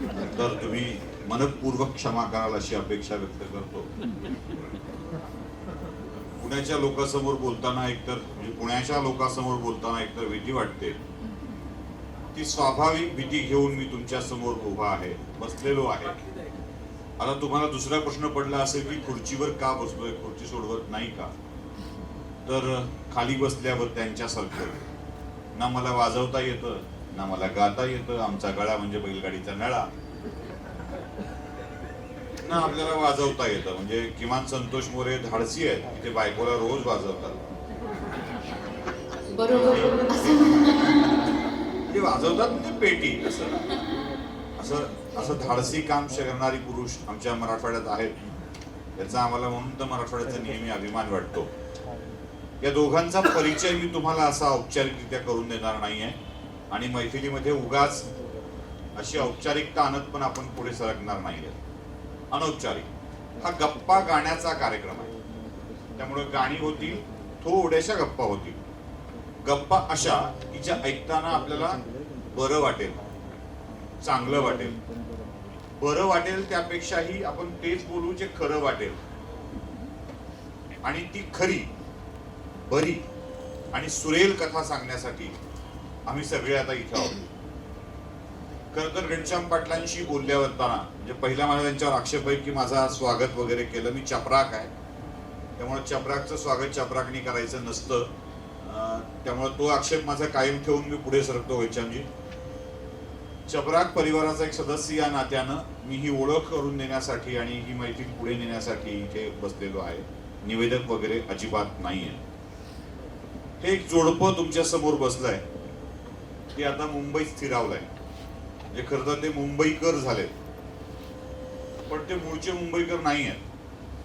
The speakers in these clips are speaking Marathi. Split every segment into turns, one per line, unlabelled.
तर तुम्ही मनपूर्वक क्षमा कराल अशी अपेक्षा व्यक्त करतो. पुण्याच्या लोकांसमोर बोलताना एकतर म्हणजे पुण्याच्या लोकांसमोर बोलताना एकतर भीती वाटते. ती स्वाभाविक भीती घेऊन मी तुमच्या समोर उभा आहे, बसलेलो आहे. आता तुम्हाला दुसरा प्रश्न पडला असेल की खुर्चीवर का बसलोय, खुर्ची सोडवत नाही का? तर खाली बसल्यावर त्यांच्यासारखं ना मला वाजवता येतं ना मला गाता येतं. आमचा गळा म्हणजे बैलगाडीचा नळा. ना आपल्याला वाजवता येतं. म्हणजे किमान संतोष मोरे धाडसी आहेत, ते बायकोला रोज वाजवतात.
बरोबर.
म्हणजे वाजवतात म्हणजे पेटी. असं असं असं धाडसी काम करणारी पुरुष आमच्या मराठवाड्यात आहेत. याचा आम्हाला म्हणून तर मराठवाड्याचा नेहमी अभिमान वाटतो. या दोघांचा परिचय मी तुम्हाला असा औपचारिकरित्या करून देणार नाहीये आणि मैफिलीमध्ये उगाच अशी औपचारिकता आणत पण आपण पुढे सरकणार नाहीये. अनौपचारिक हा गप्पा गाण्याचा कार्यक्रम आहे. त्यामुळे गाणी होतील, थोड्याशा गप्पा होतील. गप्पा अशा की ज्या ऐकताना आपल्याला बरं वाटेल, चांगलं वाटेल. बरं वाटेल त्यापेक्षाही आपण तेच बोलू जे खरं वाटेल. आणि ती खरी, बरी आणि सुरेल कथा सांगण्यासाठी आम्ही सगळे आता इथे आहोत. खरं तर घनश्याम पाटलांशी बोलल्यावरताना म्हणजे पहिला मला त्यांच्यावर आक्षेप आहे की माझा स्वागत वगैरे केलं. मी चपराक आहे, त्यामुळे चपराकचं स्वागत चपराकनी करायचं नसतं. त्यामुळे तो आक्षेप माझा कायम ठेवून मी पुढे सरकतो. घनश्यामजी, चपराक परिवाराचा एक सदस्य या नात्यानं मी ही ओळख करून देण्यासाठी आणि ही मैफिल पुढे नेण्यासाठी इथे बसलेलो आहे. निवेदक वगैरे अजिबात नाहीये. हे एक जोडपं तुमच्या समोर बसलंय ते आता मुंबईत स्थिरावलंय. म्हणजे खरं तर ते मुंबईकर झालेत, पण ते मूळचे मुंबईकर नाही आहेत.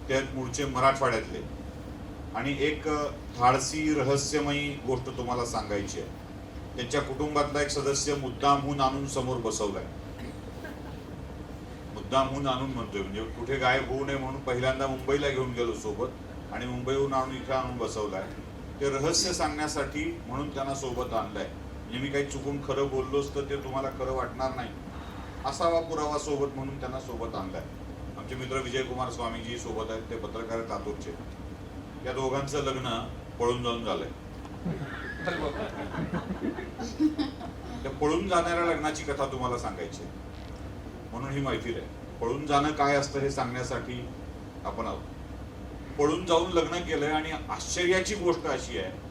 ते मूळचे मराठवाड्यातले. आणि एक धाडसी रहस्यमयी गोष्ट तुम्हाला सांगायची आहे. त्यांच्या कुटुंबातला एक सदस्य मुद्दामहून आणून समोर बसवलाय. मुद्दामहून आणून म्हणतोय म्हणजे कुठे गायब होऊ नये म्हणून पहिल्यांदा मुंबईला घेऊन गेलो सोबत आणि मुंबईहून आणून इथे आणून बसवलाय. ते रहस्य सांगण्यासाठी म्हणून त्यांना सोबत आणलंय. म्हणजे मी काही चुकून खरं बोललोच तर ते तुम्हाला खरं वाटणार नाही असावा पुरावा सोबत म्हणून त्यांना सोबत आणलाय. आमचे मित्र विजयकुमार स्वामीजी सोबत आहेत, ते पत्रकार आहेत लातूरचे. या दोघांचं लग्न पळून जाऊन झालंय. त्या पळून जाणाऱ्या लग्नाची कथा तुम्हाला सांगायची म्हणून ही मैफिल आहे. पळून जाणं काय असतं हे सांगण्यासाठी आपण आहोत. पळून जाऊन लग्न केलंय आणि आश्चर्याची गोष्ट अशी आहे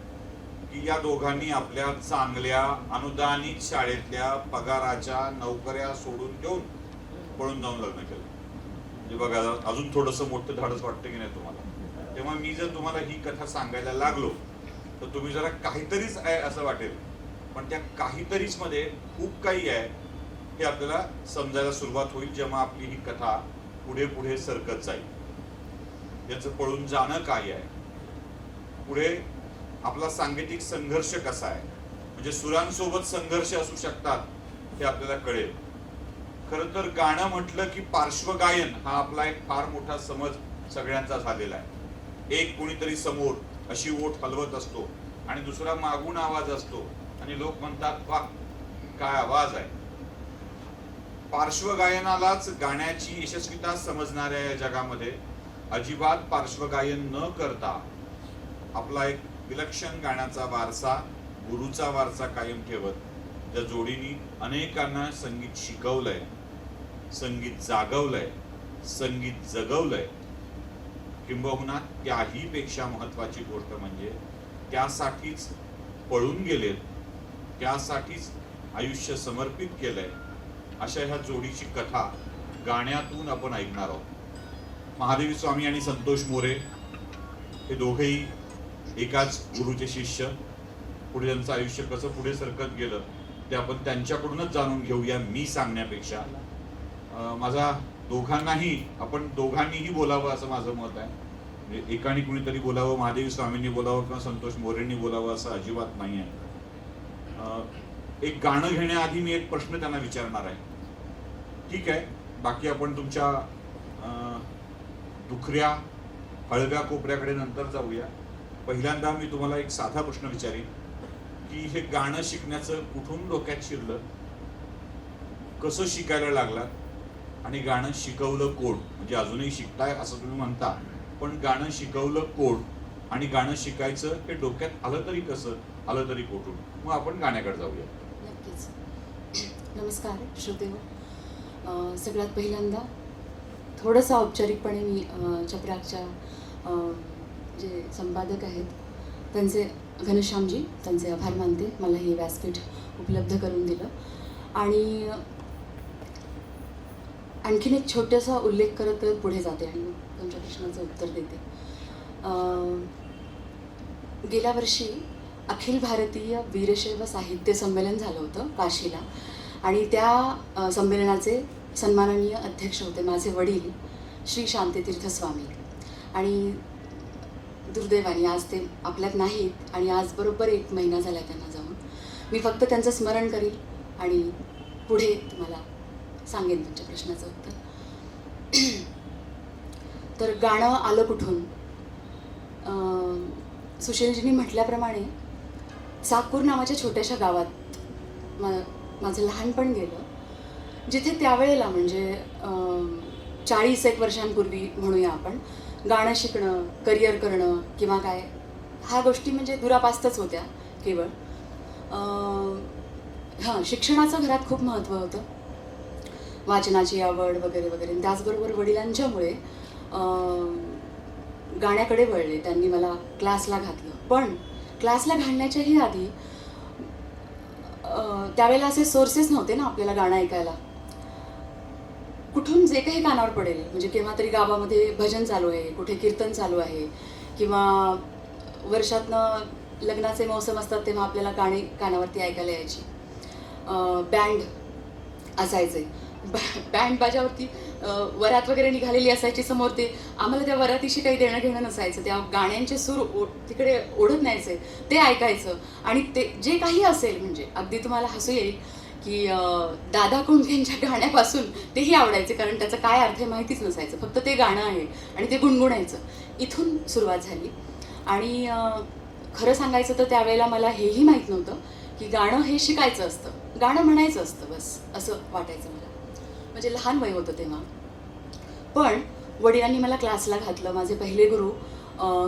की या दोघांनी आपल्या चांगल्या अनुदानित शाळेतल्या पगाराच्या नोकऱ्या सोडून देऊन पळून जाऊन लग्न केलं. म्हणजे बघा, अजून थोडंसं मोठं धाडस वाटतं की नाही तुम्हाला? तेव्हा मी जर तुम्हाला ही कथा सांगायला लागलो तर तुम्ही जरा काहीतरीच आहे असं वाटेल, पण त्या काहीतरीच मध्ये खूप काही आहे हे आपल्याला समजायला सुरुवात होईल जेव्हा आपली ही कथा पुढे पुढे सरकत जाईल. याचं पळून जाणं काय आहे, पुढे आपला सांगीतिक संघर्ष कसा आहे, म्हणजे सुरांसोबत संघर्ष असू शकतात हे आपल्याला कळेल. खरं तर गाणं म्हटलं की पार्श्वगायन हा आपला एक फार मोठा समज सगळ्यांचा झालेला आहे. एक कोणीतरी समोर अशी ओठ हलवत असतो आणि दुसरा मागून आवाज असतो आणि लोक म्हणतात वाह काय आवाज आहे. पार्श्वगायनालाच गाण्याची यशस्वीता समजणाऱ्या या जगामध्ये अजिबात पार्श्वगायन न करता आपला एक विलक्षण गाण्याचा वारसा, गुरुचा वारसा कायम ठेवत त्या जोडीनी अनेकांना संगीत शिकवलंय, संगीत जागवलंय, संगीत जगवलंय. किंबहुना त्याही पेक्षा महत्वाची गोष्ट म्हणजे त्यासाठीच पळून गेलेत, त्यासाठीच आयुष्य समर्पित केलंय अशा ह्या जोडीची कथा गाण्यातून आपण ऐकणार आहोत. महादेवी स्वामी आणि संतोष मोरे हे दोघेही एकाच गुरुचे शिष्य. पुढे त्यांचं आयुष्य कसं पुढे सरकत गेलं ते आपण त्यांच्याकडूनच जाणून घेऊया मी सांगण्यापेक्षा. माझा आपण दोघांनीही बोलावं असं माझं मत आहे. म्हणजे एकाने कुणीतरी बोलावं, महादेवी स्वामींनी बोलावं किंवा संतोष मोरेंनी बोलावं असं अजिबात नाही आहे. एक गाणं घेण्याआधी मी एक प्रश्न त्यांना विचारणार आहे. ठीक आहे, बाकी आपण तुमच्या दुखऱ्या हळव्या कोपऱ्याकडे नंतर जाऊया. पहिल्यांदा मी तुम्हाला एक साधा प्रश्न विचारीन की हे गाणं शिकण्याचं कुठून डोक्यात शिरलं? कसं शिकायला लागलात आणि गाणं शिकवलं कोण? म्हणजे अजूनही शिकताय असं तुम्ही म्हणता, पण गाणं शिकवलं कोण आणि गाणं शिकायचं हे डोक्यात आलं तरी कसं, आलं तरी कुठून? मग आपण गाण्याकडे जाऊया.
नक्कीच. नमस्कार श्रोतेहो. सगळ्यात पहिल्यांदा थोडंसं औपचारिकपणे मी चपराकच्या जे संपादक आहेत त्यांचे, घनश्यामजी, त्यांचे आभार मानते, मला हे व्यासपीठ उपलब्ध करून दिलं. आणि आणखीन एक छोटासा उल्लेख करत करत पुढे जाते आणि मग तुमच्या प्रश्नाचं उत्तर देते. गेल्या वर्षी अखिल भारतीय वीरशैव साहित्य संमेलन झालं होतं काशीला, आणि त्या संमेलनाचे सन्माननीय अध्यक्ष होते माझे वडील श्री शांतीतीर्थ स्वामी. आणि दुर्दैवाने आज ते आपल्यात नाहीत आणि आज बरोबर 1 महिना झाला त्यांना जाऊन. मी फक्त त्यांचं स्मरण करील आणि पुढे तुम्हाला सांगेन तुमच्या प्रश्नाचं उत्तर. तर गाणं आलं कुठून? सुशीलजींनी म्हटल्याप्रमाणे चाकूर नावाच्या छोट्याशा गावात माझं लहानपण गेलं, जिथे त्यावेळेला म्हणजे 40 वर्षांपूर्वी म्हणूया आपण, गाणं शिकणं, करिअर करणं किंवा काय ह्या गोष्टी म्हणजे दुरापास्तच होत्या केवळ. शिक्षणाचं घरात खूप महत्त्व होतं, वाचनाची आवड वगैरे वगैरे. त्याचबरोबर वडिलांच्यामुळे गाण्याकडे वळले, त्यांनी मला क्लासला घातलं. पण क्लासला घालण्याच्याही आधी त्यावेळेला असे सोर्सेस नव्हते ना आपल्याला गाणं ऐकायला. कुठून जे काही कानावर पडेल, म्हणजे केव्हा तरी गावामध्ये भजन चालू आहे, कुठे कीर्तन चालू आहे, किंवा वर्षातनं लग्नाचे मौसम असतात तेव्हा आपल्याला गाणी कानावरती ऐकायला यायची. बँड असायचे, बँड बाजावरती वरात वगैरे निघालेली असायची समोर, ते आम्हाला त्या वरातीशी काही देणं घेणं नसायचं. त्या गाण्यांचे सूर तिकडे ओढत न्यायचे, ते ऐकायचं. आणि ते जे काही असेल, म्हणजे अगदी तुम्हाला हसू येईल की दादा कोंडकेंच्या गाण्यापासून तेही आवडायचे, कारण त्याचं काय अर्थ आहे माहितीच नसायचं, फक्त ते गाणं आहे आणि ते गुणगुणायचं. इथून सुरुवात झाली. आणि खरं सांगायचं तर त्यावेळेला मला हेही माहीत नव्हतं की गाणं हे शिकायचं असतं, गाणं म्हणायचं असतं, बस असं वाटायचं मला. म्हणजे लहान वय होतं तेव्हा. पण वडिलांनी मला क्लासला घातलं. माझे पहिले गुरु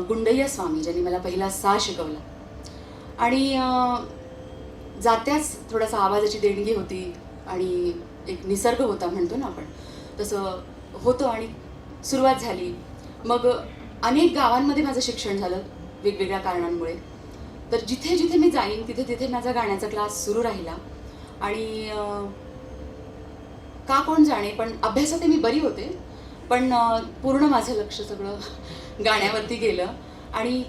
गुंडय्या स्वामी, ज्यांनी मला पहिला सा शिकवला. आणि जात्याच थोडासा आवाजाची देणगी होती आणि एक निसर्ग होता म्हणतो ना आपण, तसं होतं. आणि सुरुवात झाली. मग अनेक गावांमध्ये माझं शिक्षण झालं वेगवेगळ्या कारणांमुळे. तर जिथे जिथे मी जाईन तिथे तिथे माझा गाण्याचा क्लास सुरू राहिला. आणि का कोण जाणे, पण अभ्यासात मी बरी होते, पण पूर्ण माझं लक्ष सगळं गाण्यावरती गेलं. आणि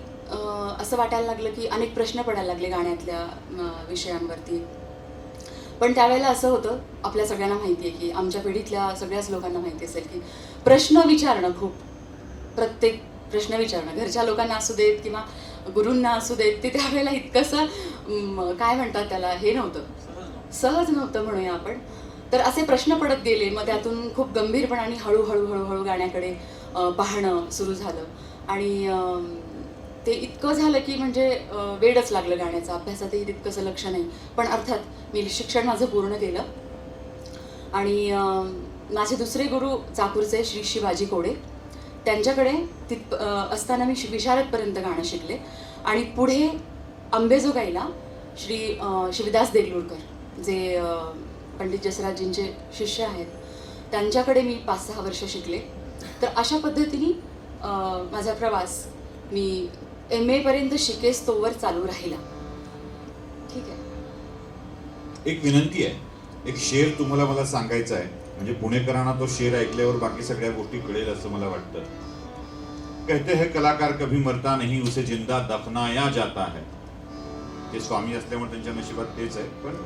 असं वाटायला लागलं की अनेक प्रश्न पडायला लागले गाण्यातल्या विषयांवरती. पण त्यावेळेला असं होतं, आपल्या सगळ्यांना माहिती आहे की आमच्या पिढीतल्या सगळ्याच लोकांना माहिती असेल की प्रश्न विचारणं, खूप प्रत्येक प्रश्न विचारणं, घरच्या लोकांना असू देत किंवा गुरूंना असू देत, ते त्यावेळेला इतकंसं काय म्हणतात त्याला, हे नव्हतं, सहज नव्हतं म्हणूया आपण. तर असे प्रश्न पडत गेले. मग त्यातून खूप गंभीरपणाने हळूहळू हळूहळू गाण्याकडे पाहणं सुरू झालं. आणि ते इतकं झालं की म्हणजे वेडच लागलं गाण्याचं. अभ्यासातही तितकंसं लक्ष नाही, पण अर्थात मी शिक्षण माझं पूर्ण केलं. आणि माझे दुसरे गुरु चाकूरचे श्री शिवाजी कोडे, त्यांच्याकडे असताना मी विशारदपर्यंत गाणं शिकले. आणि पुढे अंबेजोगाईला श्री शिवदास देगलूरकर, जे पंडित जसराजजींचे शिष्य आहेत, त्यांच्याकडे मी 5-6 वर्ष शिकले. तर अशा पद्धतीने माझा प्रवास मी MA पर्यंत शिकेस तोवर चालू राहिला. ठीक आहे.
एक विनंती आहे, एक शेर तुम्हाला मला सांगायचा आहे, म्हणजे पुणेकरांना तो शेर ऐकल्यावर बाकी सगळ्या गोष्टी कळेल असं मला वाटतं. कहते हैं कलाकार कभी मरता नहीं, उसे जिंदा दफनाया जाता है. ते स्वामी असल्यामुळे त्यांच्या नशिबात तेच आहे. पण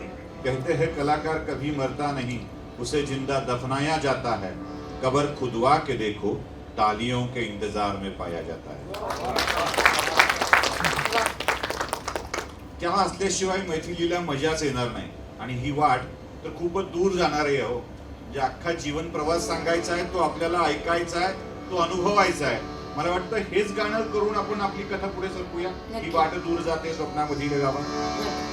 कहते हैं कलाकार कभी मरता नहीं, उसे जिंदा दफनाया जाता है. कब्र खुदवा के देखो, तालियों के इंतजार में पाया जाता है. त्या असल्याशिवाय मैथिलीला मजाच येणार नाही. आणि ही वाट तर खूपच दूर जाणार आहे हो. जे अख्खा जीवन प्रवास सांगायचा आहे, तो आपल्याला ऐकायचा आहे, तो अनुभवायचा आहे. मला वाटतं हेच गाणं करून आपण आपली कथा पुढे सरकूया. ही वाट दूर जाते स्वप्नामधील गावात.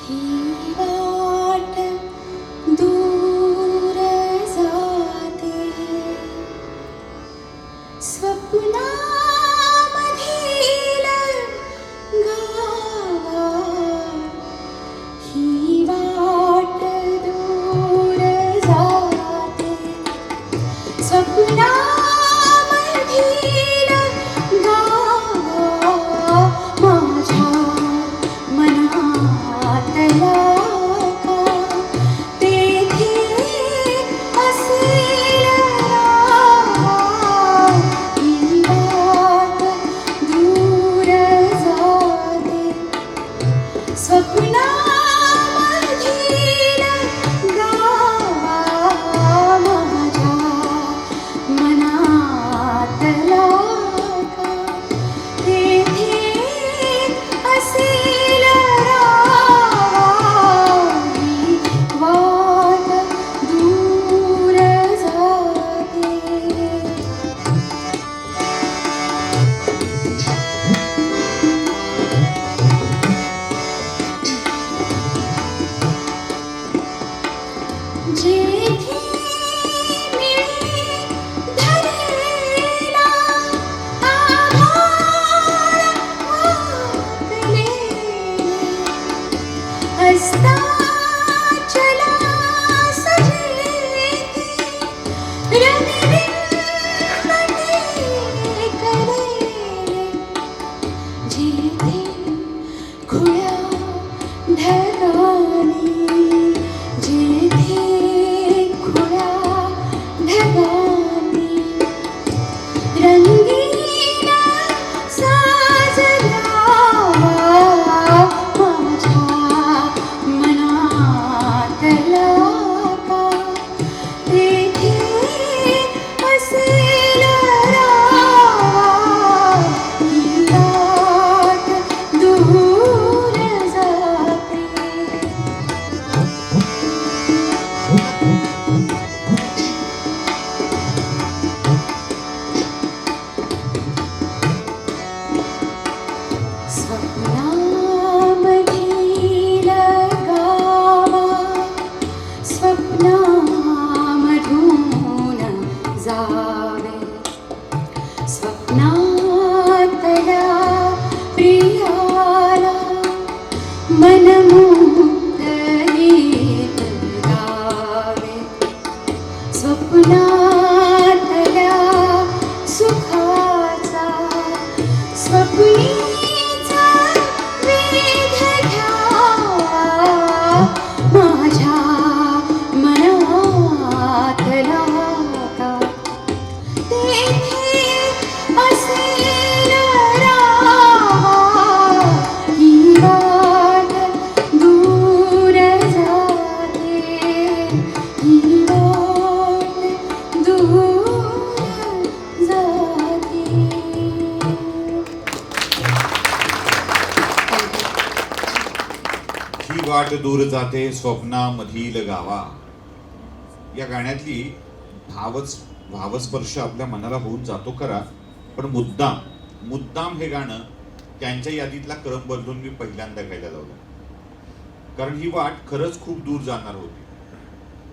ही वाट दूर जाते स्वप्नामधील गावा, ही वाट दूर जाते स्वप्नामधील गावा, माझ्या मनातला का तेथे असेल राहा, ही वाट दूर जाते स्वप्नामधील गावा, माझ्या मनातला का तेथे असेल राहा, ही वाट दूर जाते. जेथे मिळे धरलेला आभाळ वाकले, अस्ताचला सजेते रंगबिंबटे कलेले, जेथे खुळ्या ढगांनी, जेथे खुळ्या ढगांनी रंगीन साज लावा, माझ्या मनातला का तेथे असेल राहा, ही वाट दूर जाते. स्वप्नामधील गावा, स्वप्नामधून जावे, स्वप्नातल्या प्रियाला मनमुक्त गीत गावे, स्वप्नातल्या सुखाचा स्वप्नीचा वेध घ्यावा, माझ्या मनातला का तेथे असेल राहा, ही वाट दूर जाते, ही वाट दूर जाते.
ही वाट दूर जाते स्वप्नामधील गावा. या गाण्यातली भावस्पर्श आपल्या मनाला होऊन जातो खरा, पण मुद्दाम हे गाणं त्यांच्या यादीतला क्रम बदलून मी पहिल्यांदा गायला लावलं, कारण ही वाट खरंच खूप दूर जाणार होती.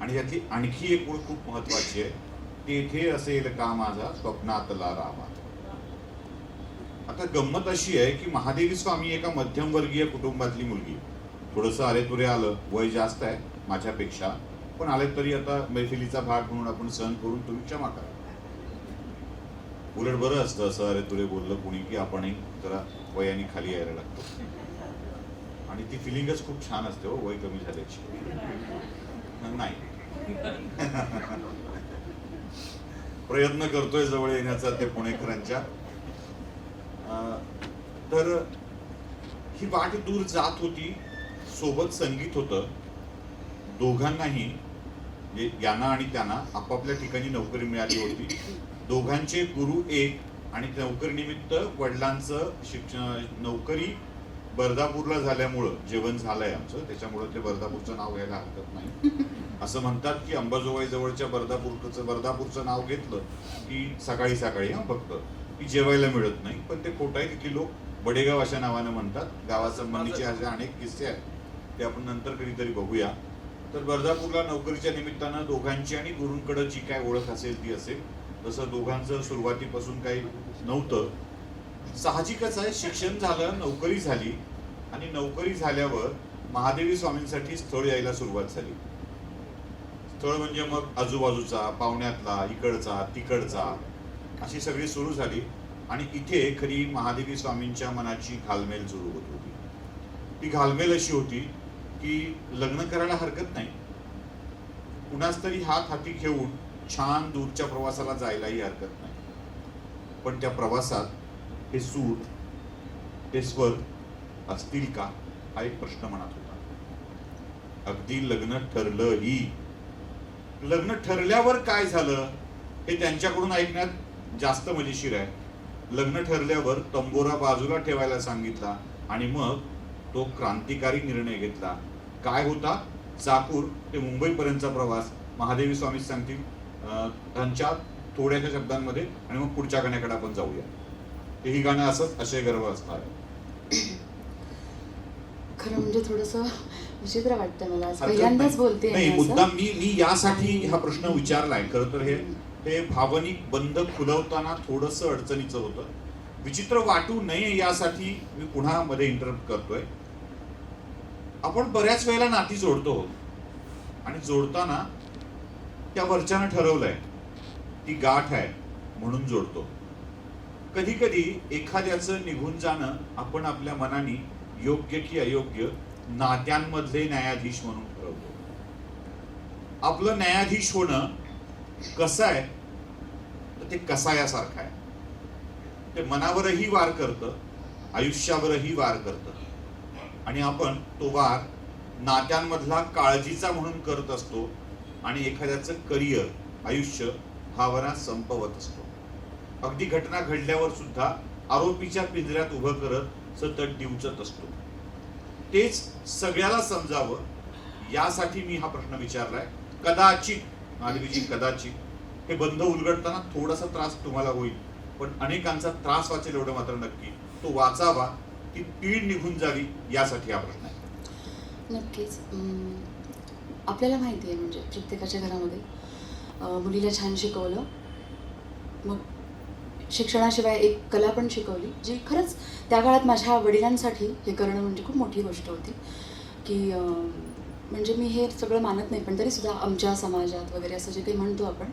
आणि यातली आणखी एक ओळ खूप महत्वाची आहे, तेथे असेल का माझा स्वप्नातला रामा. आता गंमत अशी आहे की महादेवी स्वामी एका मध्यमवर्गीय कुटुंबातली मुलगी, थोडंसं अरे तुरे आलं, वय जास्त आहे माझ्यापेक्षा, पण आले तरी आता मैफिलीचा भाग म्हणून आपण सहन करून तुम्ही क्षमा करा. उलट बरं असतं असं अरे तुरे बोललं कोणी की आपणही जरा वयाने खाली यायला लागतो, आणि ती फिलिंगच खूप छान असते हो वय कमी झाल्याची. नाही प्रयत्न करतोय जवळ येण्याचा ते पुणेकरांच्या. तर ही वाट दूर जात होती, सोबत संगीत होतं. दोघांनाही यांना आणि त्यांना आपापल्या ठिकाणी नोकरी मिळाली होती. दोघांचे गुरु एक आणि नोकरीनिमित्त वडिलांचं शिक्षण नोकरी बर्दापूरला झाल्यामुळं जेवण झालंय आमचं, त्याच्यामुळं ते बर्दापूरचं नाव घ्यायला हरकत नाही. असं म्हणतात की अंबाजोगाई जवळच्या बर्दापूरचं नाव घेतलं की सकाळी सकाळी फक्त की जेवायला मिळत नाही, पण ते खोटं आहे. तिथली लोक बडेगाव अशा नावानं म्हणतात. गावासंबंधीचे असे अनेक किस्से आहेत, ते आपण नंतर कधीतरी बघूया. तर बर्दापूरला नोकरीच्या निमित्तानं दोघांची आणि गुरूंकडे जी काय ओळख असेल ती असेल. तसं दोघांचं सुरुवातीपासून काही नव्हतं. साहजिकच आहे, शिक्षण झालं, नोकरी झाली आणि नोकरी झाल्यावर महादेवी स्वामींसाठी स्थळ यायला सुरुवात झाली. स्थळ म्हणजे मग आजूबाजूचा, पाहुण्यातला, इकडचा तिकडचा अशी सगळी सुरू झाली. आणि इथे खरी महादेवी स्वामींच्या मनाची घालमेल सुरू होत होती. ती घालमेल अशी होती की लग्न करायला हरकत नाही, कुणाच तरी हात हाती घेऊन छान दूरच्या प्रवासाला जायलाही हरकत नाही, पण त्या प्रवासात हे सूर हे स्वर असतील का हा एक प्रश्न मनात होता. अगदी लग्न ठरलंही. लग्न ठरल्यावर काय झालं हे त्यांच्याकडून ऐकण्यात जास्त मजेशीर आहे. लग्न ठरल्यावर तंबोरा बाजूला ठेवायला सांगितला आणि मग तो क्रांतिकारी निर्णय घेतला. काय होता? चाकूर ते मुंबईपर्यंतचा प्रवास. महादेवी स्वामी सांगतील त्यांच्या थोड्याशा शब्दांमध्ये, आणि मग पुढच्या गाण्याकडे आपण जाऊया. तेही गाणं असंच अशय गर्व असणार.
खरं म्हणजे थोडंसं विचित्र वाटतं मला, पहिल्यांदाच बोलते
नाही. मुद्दाम मी यासाठी हा प्रश्न विचारलाय. खरं तर हे भावनिक बंध खुलवताना थोडंसं अडचणीचं होतं. विचित्र वाटू नये यासाठी मी पुन्हा मध्ये इंटरप्ट करतोय. आपण बऱ्याच वेळेला नाती जोडतो आणि जोडताना त्या वरच्यानं ठरवलंय ती गाठ आहे म्हणून जोडतो. कधी कधी एखाद्याचं निघून जाणं आपण आपल्या मनाने योग्य की अयोग्य नात्यांमधले न्यायाधीश म्हणून ठरवतो. आपलं न्यायाधीश होणं कसं आहे तर ते कसायासारखं आहे. ते मनावरही वार करतं, आयुष्यावरही वार करतं, आणि आपण तो वार नात्यांमधला काळजीचा म्हणून करत असतो आणि एखाद्याचं करिअर, आयुष्य भावना संपवत असतो. अगदी घटना घडल्यावर सुद्धा आरोपीच्या पिंजऱ्यात उभं करत सतत डिवचत असतो. तेच सगळ्याला समजावं यासाठी मी हा प्रश्न विचारलाय. कदाचित माधवीजी, कदाचित हे बंध उलगडताना थोडासा त्रास तुम्हाला होईल, पण अनेकांचा त्रास वाचेल एवढं मात्र नक्की. तो वाचावा, ती पीड निघून जावी यासाठी हा प्रश्न आहे.
नक्कीच. आपल्याला माहिती आहे, म्हणजे प्रत्येकाच्या घरामध्ये मुलीला छान शिकवलं, मग शिक्षणाशिवाय एक कला पण शिकवली, जी खरंच त्या काळात माझ्या वडिलांसाठी हे करणं म्हणजे खूप मोठी गोष्ट होती. की म्हणजे मी हे सगळं मानत नाही, पण तरीसुद्धा आमच्या समाजात वगैरे असं जे काही म्हणतो आपण,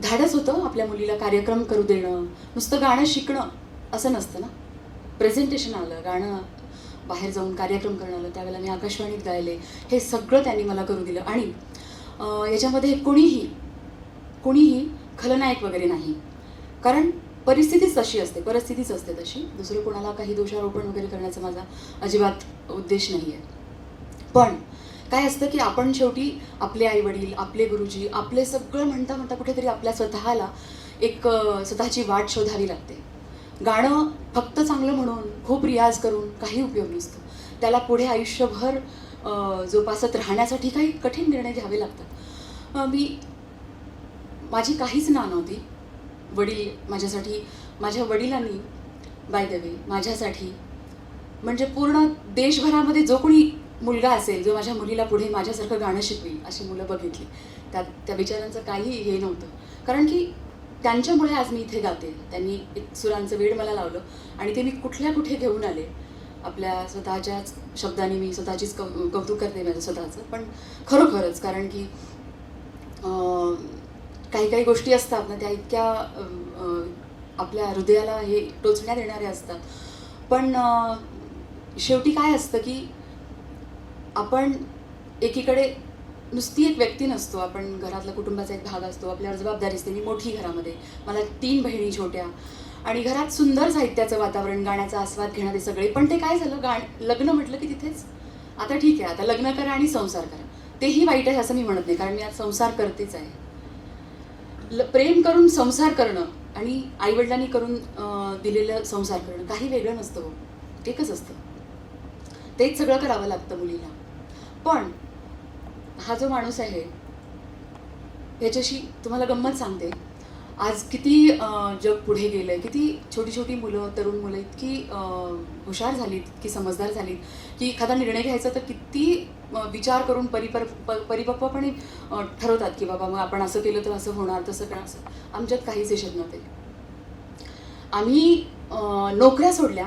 धाडस होतं आपल्या मुलीला कार्यक्रम करू देणं. नुसतं गाणं शिकणं असं नसतं ना, प्रेझेंटेशन आलं, गाणं बाहेर जाऊन कार्यक्रम करणं आलं. त्यावेळेला मी आकाशवाणीत गायले, हे सगळं त्यांनी मला करू दिलं. आणि याच्यामध्ये कोणीही खलनायक वगैरे नाही, कारण परिस्थितीच तशी असते, परिस्थितीच असते तशी. दुसरं कोणाला काही दोषारोपण वगैरे करण्याचा माझा अजिबात उद्देश नाही आहे. पण काय असतं की आपण शेवटी आपले आईवडील, आपले गुरुजी, आपले सगळं म्हणता म्हणता कुठेतरी आपल्या स्वतःला एक स्वतःची वाट शोधावी लागते. गाणं फक्त चांगलं म्हणून खूप रियाज करून काही उपयोग नसतो. त्याला पुढे आयुष्यभर जोपासत राहण्यासाठी काही कठीण निर्णय घ्यावे लागतात. माझी काहीच ना नव्हती. वडील माझ्यासाठी, माझ्या वडिलांनी बाय द वे माझ्यासाठी, म्हणजे पूर्ण देशभरामध्ये जो कोणी मुलगा असेल जो माझ्या मुलीला पुढे माझ्यासारखं गाणं शिकवेल अशी मुलं बघितली. त्या विचारांचं काही हे नव्हतं, कारण की त्यांच्यामुळे आज मी इथे गाते. त्यांनी एक सुरांचं वेड मला लावलं आणि ते मी कुठे घेऊन आले. आपल्या स्वतःच्याच शब्दांनी मी स्वतःचीच कौतुक करते माझं स्वतःचं. पण खरोखरच, कारण की काही गोष्टी असतात ना, त्या इतक्या आपल्या हृदयाला हे टोचण्यात येणाऱ्या असतात. पण शेवटी काय असतं की आपण एकीकडे नुसती एक व्यक्ती नसतो, आपण घरातला कुटुंबाचा एक भाग असतो. आपल्यावर जबाबदारी असते. मी मोठी घरामध्ये, मला 3 बहिणी छोट्या, आणि घरात सुंदर साहित्याचं वातावरण, गाण्याचा आस्वाद घेणारे सगळे. पण ते काय झालं, लग्न म्हटलं की तिथेच आता ठीक आहे, आता लग्न करा आणि संसार करा. तेही वाईट आहे असं मी म्हणत नाही, कारण मी आज संसार करतेच आहे. प्रेम करून संसार करणं आणि आईवडिलांनी करून दिलेलं संसार करणं काही वेगळं नसतं हो. एकच असतं. तेच सगळं करावं लागतं मुलीला. पण हा जो माणूस आहे याच्याशी तुम्हाला गंमत सांगते. आज किती जग पुढे गेलंय, किती छोटी छोटी मुलं, तरुण मुलं इतकी हुशार झालीत, इतकी समजदार झालीत की एखादा निर्णय घ्यायचा तर किती विचार करून परिपक्वपणे ठरवतात की बाबा मग आपण असं केलं तर असं होणार, तसं करा. असं आमच्यात काहीच यशत नव्हते. आम्ही नोकऱ्या सोडल्या.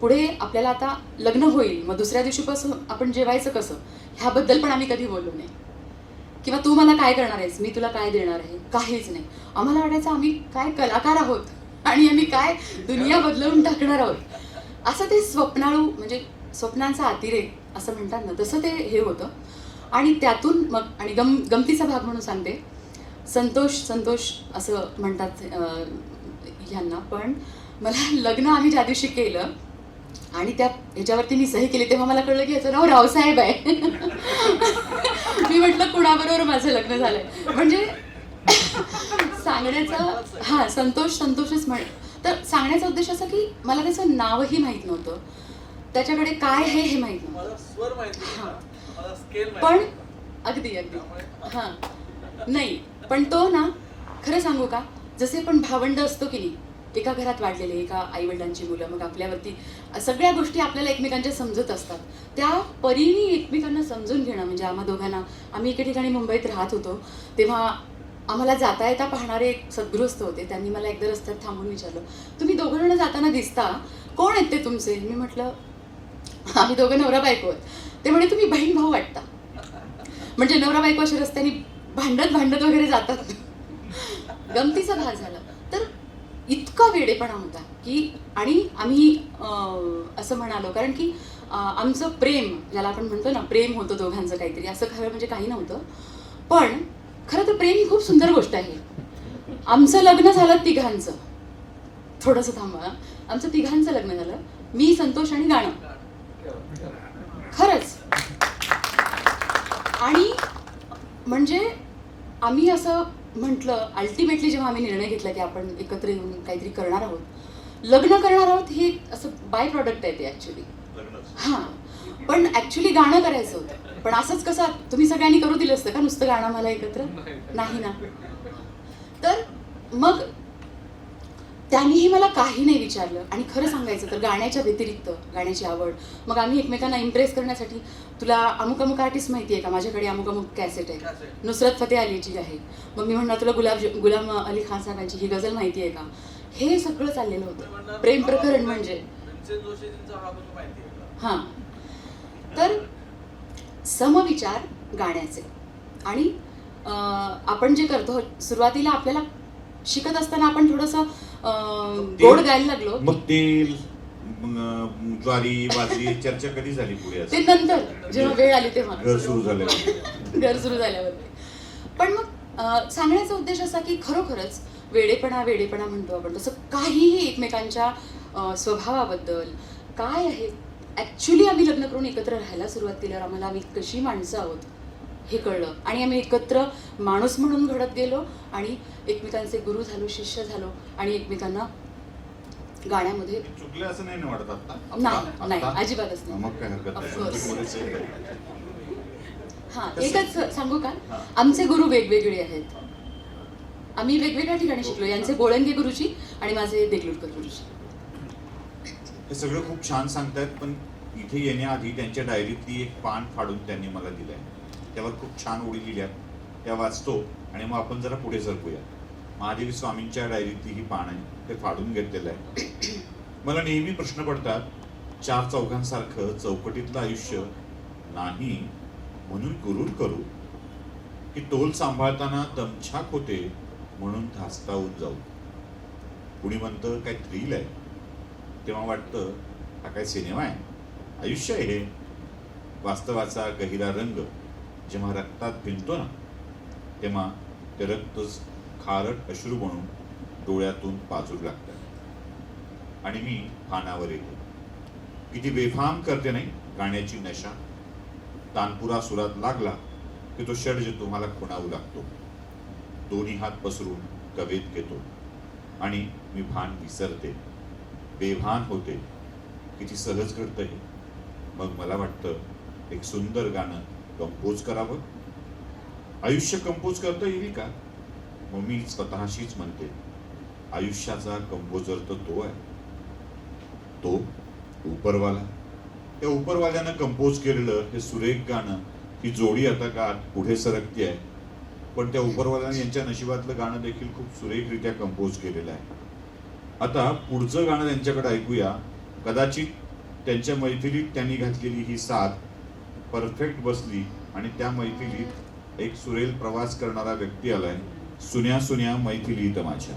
पुढे आपल्याला आता लग्न होईल, मग दुसऱ्या दिवशीपासून आपण जेवायचं कसं ह्याबद्दल पण आम्ही कधी बोललो नाही. किंवा तू मला काय करणार आहेस, मी तुला काय देणार आहे, काहीच नाही. आम्हाला वाटायचं आम्ही काय कलाकार आहोत आणि आम्ही काय दुनिया बदलवून टाकणार आहोत. असं ते स्वप्नाळू, म्हणजे स्वप्नांचा अतिरेक असं म्हणतात ना, तसं ते हे होतं. आणि त्यातून मग आणि गमतीचा भाग म्हणून सांगते, संतोष संतोष असं म्हणतात ह्यांना. पण मला लग्न आम्ही ज्या दिवशी केलं आणि त्या ह्याच्यावरती मी सही केली तेव्हा मला कळलं की याचं नाव रावसाहेब आहे. मी म्हटलं कुणाबरोबर माझं लग्न झालंय. म्हणजे सांगण्याचा संतोष संतोषच तर सांगण्याचा उद्देश असा की मला त्याचं नावही माहीत नव्हतं, त्याच्याकडे काय आहे हे माहीत नव्हतं. पण अगदी हां नाही, पण तो ना, खरं सांगू का, जसे पण भावंड असतो की नाही, एका घरात वाढलेले, एका आईवडिलांची मुलं, मग आपल्यावरती सगळ्या गोष्टी आपल्याला एकमेकांच्या समजत असतात. त्या परीने एकमेकांना समजून घेणं म्हणजे आम्हा दोघांना, आम्ही एके ठिकाणी मुंबईत राहत होतो तेव्हा आम्हाला जाता येता पाहणारे एक सद्गृहस्थ होते. त्यांनी मला एकदा रस्त्यात थांबून विचारलं, तुम्ही दोघं जण जाताना दिसता, कोण आहेत ते तुमचे? मी म्हटलं आम्ही दोघं नवरा बायको आहेत. ते म्हणे तुम्ही बहीण भाऊ वाटता. म्हणजे नवरा बायको अशा रस्त्याने भांडत वगैरे जातात. गमतीचा भाग झाला. तर इतका वेडेपणा होता की, आणि आम्ही असं म्हणालो कारण की आमचं प्रेम, ज्याला आपण म्हणतो ना प्रेम होतं दोघांचं काहीतरी, असं खरं म्हणजे काही नव्हतं. पण खरं तर प्रेम ही खूप सुंदर गोष्ट आहे. आमचं लग्न झालं तिघांचं, थोडंसं थांबा, आमचं तिघांचं लग्न झालं, मी, संतोष आणि गाणं. खरंच. आणि म्हणजे आम्ही असं म्हटलं, अल्टिमेटली जेव्हा आम्ही निर्णय घेतला की आपण एकत्र येऊन काहीतरी करणार आहोत, लग्न करणार आहोत, हे असं बाय प्रॉडक्ट आहे ते ॲक्च्युली. हां, पण ॲक्च्युली गाणं करायचं होतं. पण असंच कसं तुम्ही सगळ्यांनी करू दिलं असतं का नुसतं गाणं मला एकत्र? नाही ना. तर मग त्यांनीही मला काही नाही विचारलं. आणि खरं सांगायचं तर गाण्याच्या व्यतिरिक्त, गाण्याची आवड, मग आम्ही एकमेकांना इम्प्रेस करण्यासाठी, तुला अमुक अमुक आर्टिस्ट माहिती आहे का, माझ्याकडे अमुक अमुक कॅसेट आहे, नुसरत फतेह अलीची आहे, मग मी म्हणणार तुला गुलाम अली खान साहेबांची ही गझल माहिती आहे का. हे सगळं चाललेलं होतं प्रेम प्रकरण म्हणजे. हां, तर समविचार गाण्याचे. आणि आपण जे करतो, सुरुवातीला आपल्याला शिकत असताना आपण थोडंसं गोड गायला लागलो.
मग तेल, ज्वारी, बाजरी चर्चा कधी झाली पुढे?
ते नंतर जेव्हा वेळ आली तेव्हा,
घर सुरू झाल्यावर.
घर सुरू झाल्यावरती. पण मग सांगण्याचा उद्देश असा की खरोखरच वेडेपणा म्हणतो आपण, तसं काहीही एकमेकांच्या स्वभावाबद्दल काय आहे. ॲक्च्युली आम्ही लग्न करून एकत्र राहायला सुरुवात केल्यावर आम्हाला आम्ही कशी माणसं आहोत हे कळलं. आणि आम्ही एकत्र माणूस म्हणून घडत गेलो आणि एकमेकांचे गुरु झालो, शिष्य झालो आणि एकमेकांना गाण्यामध्ये.
चुकले असं नाही ना वाटत आता?
नाही, अजिबातच नाही.
मग काय हरकत नाही.
हां, एकच सांगू का, आमचे गुरु वेगवेगळे आहेत. आम्ही वेगवेगळ्या ठिकाणी शिकलो. यांचे गोळंगे गुरुजी आणि माझे देगलूरकर गुरुजी.
हे सगळं खूप छान सांगतायत, पण इथे येण्याआधी त्यांच्या डायरीतली एक पान फाडून त्यांनी मला दिलंय. त्यावर खूप छान ओळी लिहिल्यात, त्या वाचतो आणि मग आपण जरा पुढे सरकूया. महादेवी स्वामींच्या डायरीतली ही पान आहे, ते फाडून घेतलेलं आहे. मला नेहमी प्रश्न पडतात, चार चौघांसारखं चौकटीतलं आयुष्य नाही म्हणून गुरूर करू, की टोल सांभाळताना दमछाक होते म्हणून धास्तावून जाऊ. कुणी म्हणतं काय थ्रिल आहे, तेव्हा वाटतं हा काय सिनेमा आहे, आयुष्य आहे हे. वास्तवाचा गहिरा रंग जेव्हा रक्तात भिनतो ना, तेव्हा ते रक्त खारट अश्रू म्हणून डोळ्यातून पाजू लागतात आणि मी पानावर येतो. किती बेफाम करते नाही गाण्याची नशा. तानपुरा सुरात लागला की तो षड्ज तुम्हाला खुणावू लागतो. दोन्ही हात पसरून कवेत घेतो. आणि मी भान विसरते, बेभान होते. किती सहज घडतं हे. मग मला वाटतं एक सुंदर गाणं कंपोज करावं. आयुष्य कंपोज करता येईल का? मग मी स्वतःशीच म्हणते, आयुष्याचा कंपोजर तर तो आहे, तो उपरवाला. त्या उपरवाल्यानं कंपोज केलेलं हे सुरेख गाणं, ही जोडी आता का पुढे सरकते आहे, पण त्या उपरवाल्याने यांच्या नशिबातलं गाणं देखील खूप सुरेखरित्या कंपोज केलेलं आहे. आता पुढचं गाणं त्यांच्याकडे ऐकूया. कदाचित त्यांच्या मैफिलीत त्यांनी घातलेली ही साथ परफेक्ट बसली आणि त्या मैफिलीत एक सुरेल प्रवास करणारा व्यक्ती आलाय. सुन्या सुन्या मैफिलीत माझ्या.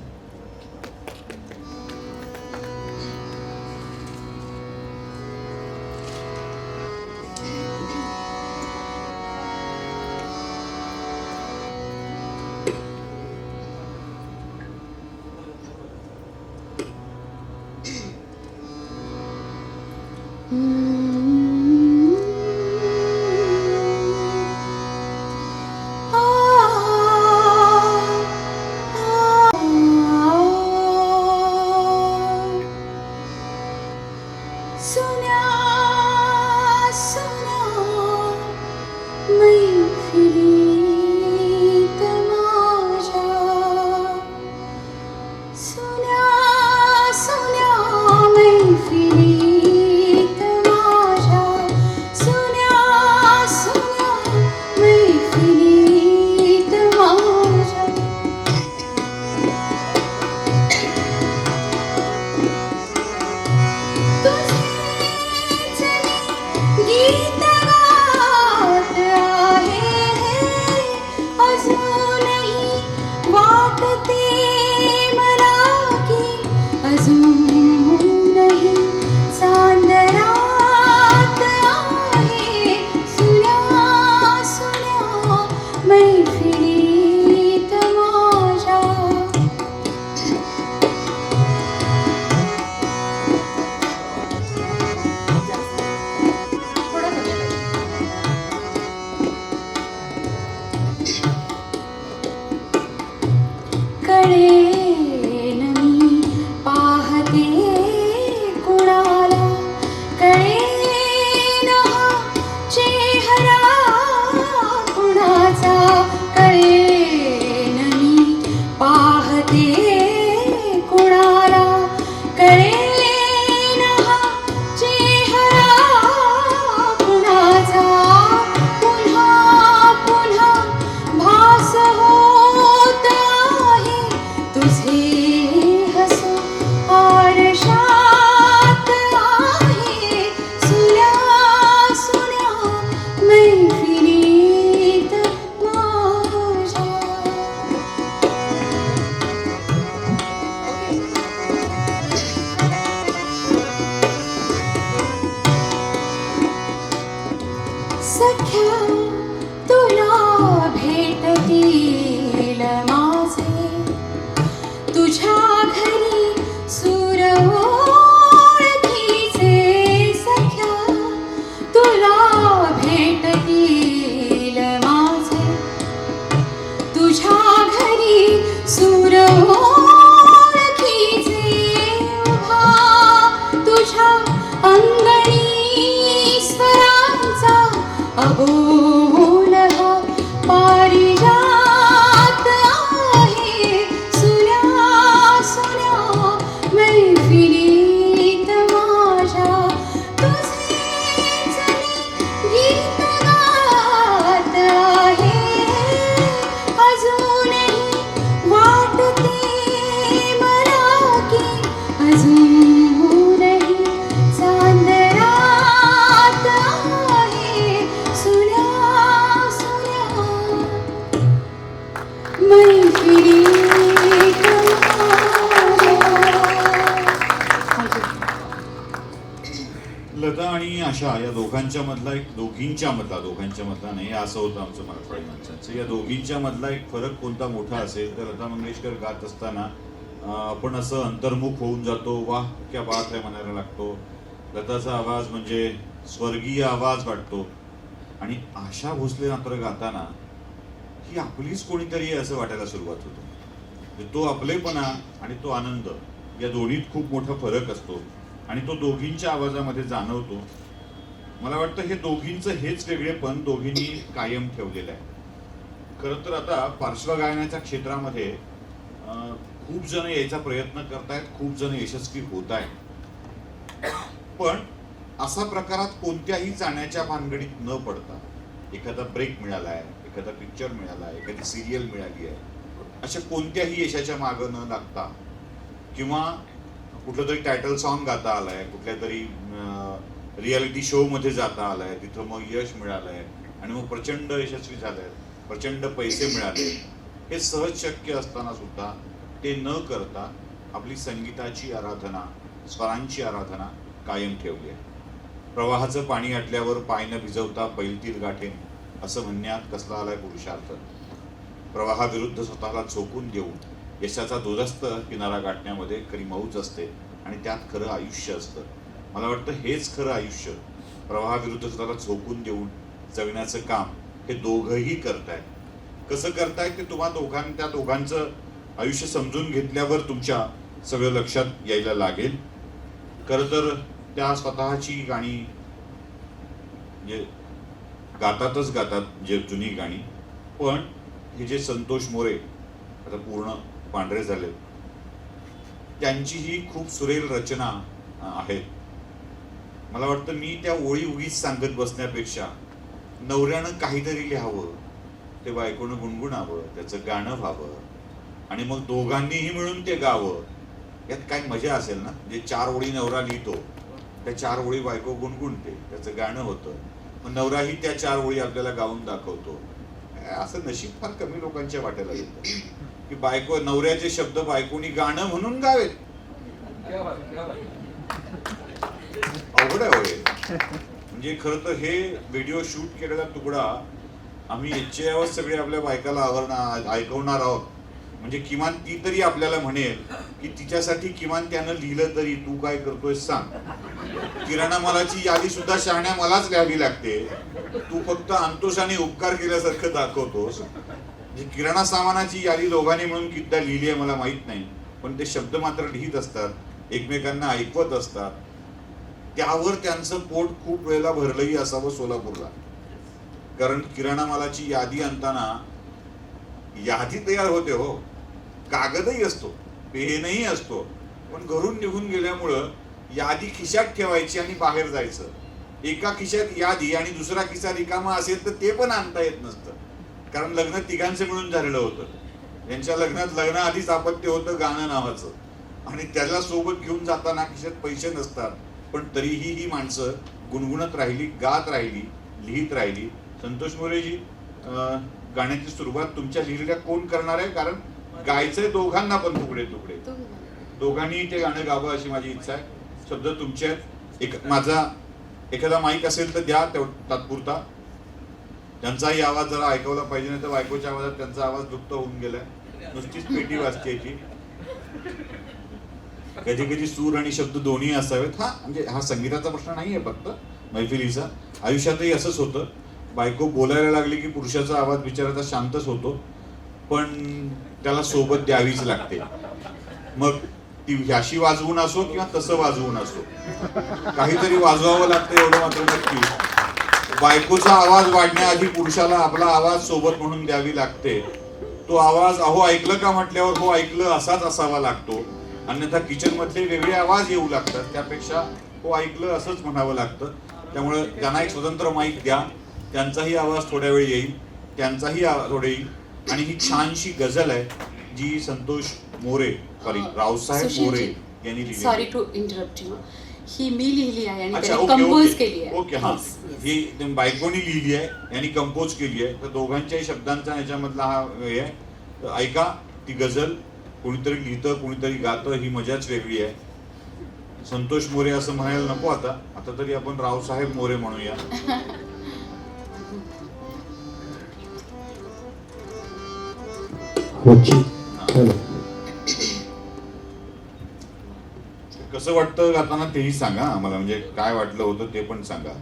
सुन्या सुन्या मैफिलीत माझ्या, सुन्या सुन्या मैफिलीत माझ्या, सुन्या सुन्या मैफिलीत माझ्या. गीत गात आहे अजूनही वाटते मला की अजूनही चांदरात आहे. सुन्या सुन्या मैफिलीत माझ्या. कळेन मी पाहते कुणाला, कळेन हा चेहरा कुणाचा, कळेन मी पाहते कुणाला, कळेन हा चेहरा कुणाचा. पुन्हा पुन्हा भास होत आहे तुझे हसू आरशात आहे. सुन्या सुन्या मैफिलीत माझ्या. सख्या तुला भेटतील माझे, तुझ्या घरी सूर ओळखीचे. सख्या तुला भेटतील माझे, तुझ्या घरी सूर ओळखीचे. उभा तुझ्या अंगणी स्वरांचा अबोल हा पारिजात आहे. सुन्या सुन्या मैफिलीत माझ्या. तुझेच मी गीत गात आहे अजूनही वाटते मला की अजूनही चांदरात आहे. सुन्या सुन्या मैफिलीत माझ्या.
लता आणि आशा या दोघांच्या मधला दोघींच्या मधला नाही, असं होतं आमचं मराठवाडी माणसांचं. या दोघींच्या मधला एक फरक कोणता मोठा असेल तर लता मंगेशकर गात असताना आपण असं अंतर्मुख होऊन जातो. वाह क्या बात आहे म्हणायला लागतो. लताचा आवाज म्हणजे स्वर्गीय आवाज वाटतो. आणि आशा भोसले मात्र गाताना ही आपलीच कोणीतरी आहे असं वाटायला सुरुवात होते. तो आपलेपणा आणि तो आनंद या दोन्हीत खूप मोठा फरक असतो आणि तो दोघींच्या आवाजामध्ये जाणवतो. मला वाटतं हे दोघींचं हेच वेगळेपण दोघींनी कायम ठेवलेलं आहे. खरं तर आता पार्श्वगायनाच्या क्षेत्रामध्ये खूप जण यायचा प्रयत्न करतायत, खूप जण यशस्वी होत आहेत. पण असा प्रकारात कोणत्याही जाण्याच्या भानगडीत न पडता एखादा ब्रेक मिळालाय, एखादा पिक्चर मिळालाय, एखादी सिरियल मिळाली आहे, अशा कोणत्याही यशाच्या मागं न लागता किंवा कुठलं तरी टायटल सॉन्ग गाता आलंय, कुठल्या तरी रियालिटी शो मध्ये जाता आलाय, तिथं मग यश मिळालंय आणि मग प्रचंड यशस्वी झालंय, प्रचंड पैसे मिळाले, हे सहज शक्य असताना सुद्धा ते न करता आपली संगीताची आराधना, स्वरांची आराधना कायम ठेवली आहे. प्रवाहाचं पाणी आटल्यावर पाय न भिजवता पैलतील गाठेन असं म्हणण्यात कसला आलाय पुरुषार्थ. प्रवाहाविरुद्ध स्वतःला झोकून देऊन यशाचा दुरस्त किनारा गाठण्यामध्ये खरी मौज असते आणि त्यात खरं आयुष्य असतं. मला वाटतं हेच खरं आयुष्य. प्रवाहाविरुद्ध स्वतःला झोकून देऊन जगण्याचं काम हे दोघंही करतायत. कसं करतायत ते त्या दोघांचं आयुष्य समजून घेतल्यावर तुमच्या सगळं लक्षात यायला लागेल. खरं तर त्या स्वतःची गाणी जे गातातच गातात, जे जुनी गाणी, पण हे जे संतोष मोरे आता पूर्ण पांढरे झाले, त्यांची ही खूप सुरेल रचना आहेत. मला वाटतं मी त्या ओळी उगीच सांगत बसण्यापेक्षा नवऱ्यानं काहीतरी लिहावं, ते बायकोनं गुणगुणावं, त्याचं गाणं व्हावं आणि मग दोघांनीही मिळून ते गावं. यात काय मजा असेल ना. जे 4 ओळी नवरा लिहितो, त्या 4 ओळी बायको गुणगुणते, त्याचं गाणं होतं, मग नवराही त्या 4 ओळी आपल्याला गाऊन दाखवतो. असं नशीब फार कमी लोकांच्या वाट्याला येतं की नवऱ्याचे शब्द बायकोनी गाणं म्हणून गावेत. अवघड आहे. म्हणजे खरं तर हे व्हिडिओ शूट केलेला तुकडा आम्ही याच्यावर सगळे आपल्या बायकाला ऐकवणार आहोत. म्हणजे किमान ती तरी आपल्याला म्हणेल की तिच्यासाठी किमान त्यानं लिहिलं तरी तू काय करतोय सांग. किराणा मालाची यादी सुद्धा शहाण्या मलाच लिहावी लागते, तू फक्त आणतोस आणि उपकार केल्यासारखं दाखवतोस. म्हणजे किराणा सामानाची यादी दोघांनी मिळून कितीदा लिहिली आहे मला माहित नाही, पण ते शब्द मात्र लिहित असतात, एकमेकांना ऐकवत असतात. त्यावर त्यांचं पोट खूप वेळेला भरलंही असावं सोलापूरला. कारण किराणा मालाची यादी आणताना यादी तयार होते हो, कागदही असतो, पेनही असतो, पण घरून निघून गेल्यामुळं यादी खिशात ठेवायची आणि बाहेर जायचं. एका खिशात यादी आणि दुसरा खिसा रिकामा असेल तर ते पण आणता येत नसतं. कारण लग्न तिघांचं मिळून झालेलं होतं. त्यांच्या लग्नाआधीच अपत्य होतं गाणं नावाचं आणि त्याला सोबत घेऊन जाताना खिशात पैसे नसतात, पण तरीही ही माणसं गुणगुणत राहिली, गात राहिली, लिहित राहिली. संतोष मोरेजी, गाण्याची सुरुवात तुमच्या लिहिलेल्या कोण करणार आहे? कारण गायचंय दोघांना पण तुकडे तुकडे, दोघांनी ते गाणं गावं अशी माझी इच्छा आहे. शब्द तुमचे आहेत. माझा एखादा माईक असेल तर द्या तात्पुरता. त्यांचाही आवाज जरा ऐकवला पाहिजे, नाही तर बायकोच्या आवाजात त्यांचा आवाज लुप्त होऊन गेलाय. नुसतीच पेटी वाजते याची. कधी कधी सूर आणि शब्द दोन्ही असावेत. म्हणजे हा संगीताचा प्रश्न नाहीये फक्त मैफिलीचा, आयुष्यातही असंच होतं. बायको बोलायला लागली की पुरुषाचा आवाज बिचाराचा शांतच होतो, पण त्याला सोबत द्यावीच लागते. मग ती ह्याशी वाजवून असो किंवा तसं वाजवून असो, काहीतरी वाजवावं लागतं. एवढं मात्र नक्की बायकोचा आवाज वाढण्याआधी पुरुषाला आपला आवाज सोबत म्हणून द्यावी लागते. तो आवाज अहो ऐकलं का म्हटल्यावर हो ऐकलं असाच असावा लागतो. अन्यथा किचन मधले वेगळे आवाज येऊ लागतात, त्यापेक्षा हो ऐकलं असंच म्हणावं लागतं. त्यामुळे त्यांना एक स्वतंत्र माईक द्या, त्यांचाही आवाज थोड्या वेळ येईल, त्यांचाही थोडे येईल. आणि ही छानशी गझल आहे जी संतोष मोरे, सॉरी रावसाहेब मोरे यांनी लिहिली.
Sorry to interrupt you. ही मी लिहिली आहे आणि त्यांनी कंपोज केली आहे.
ओके, हा, ही बायकोनी लिहिली आहे, यांनी कंपोज केली आहे. तर दोघांच्याही शब्दांचा याच्यामधला हा हे आहे. तर ऐका ती गझल. कोणीतरी लिहितं, कोणीतरी गातं, ही मजाच वेगळी आहे. संतोष मोरे असं म्हणायला नको आता तरी आपण रावसाहेब मोरे म्हणूया. कसं वाटतं गाताना तेही सांगा आम्हाला. म्हणजे काय वाटलं होतं ते पण सांगा.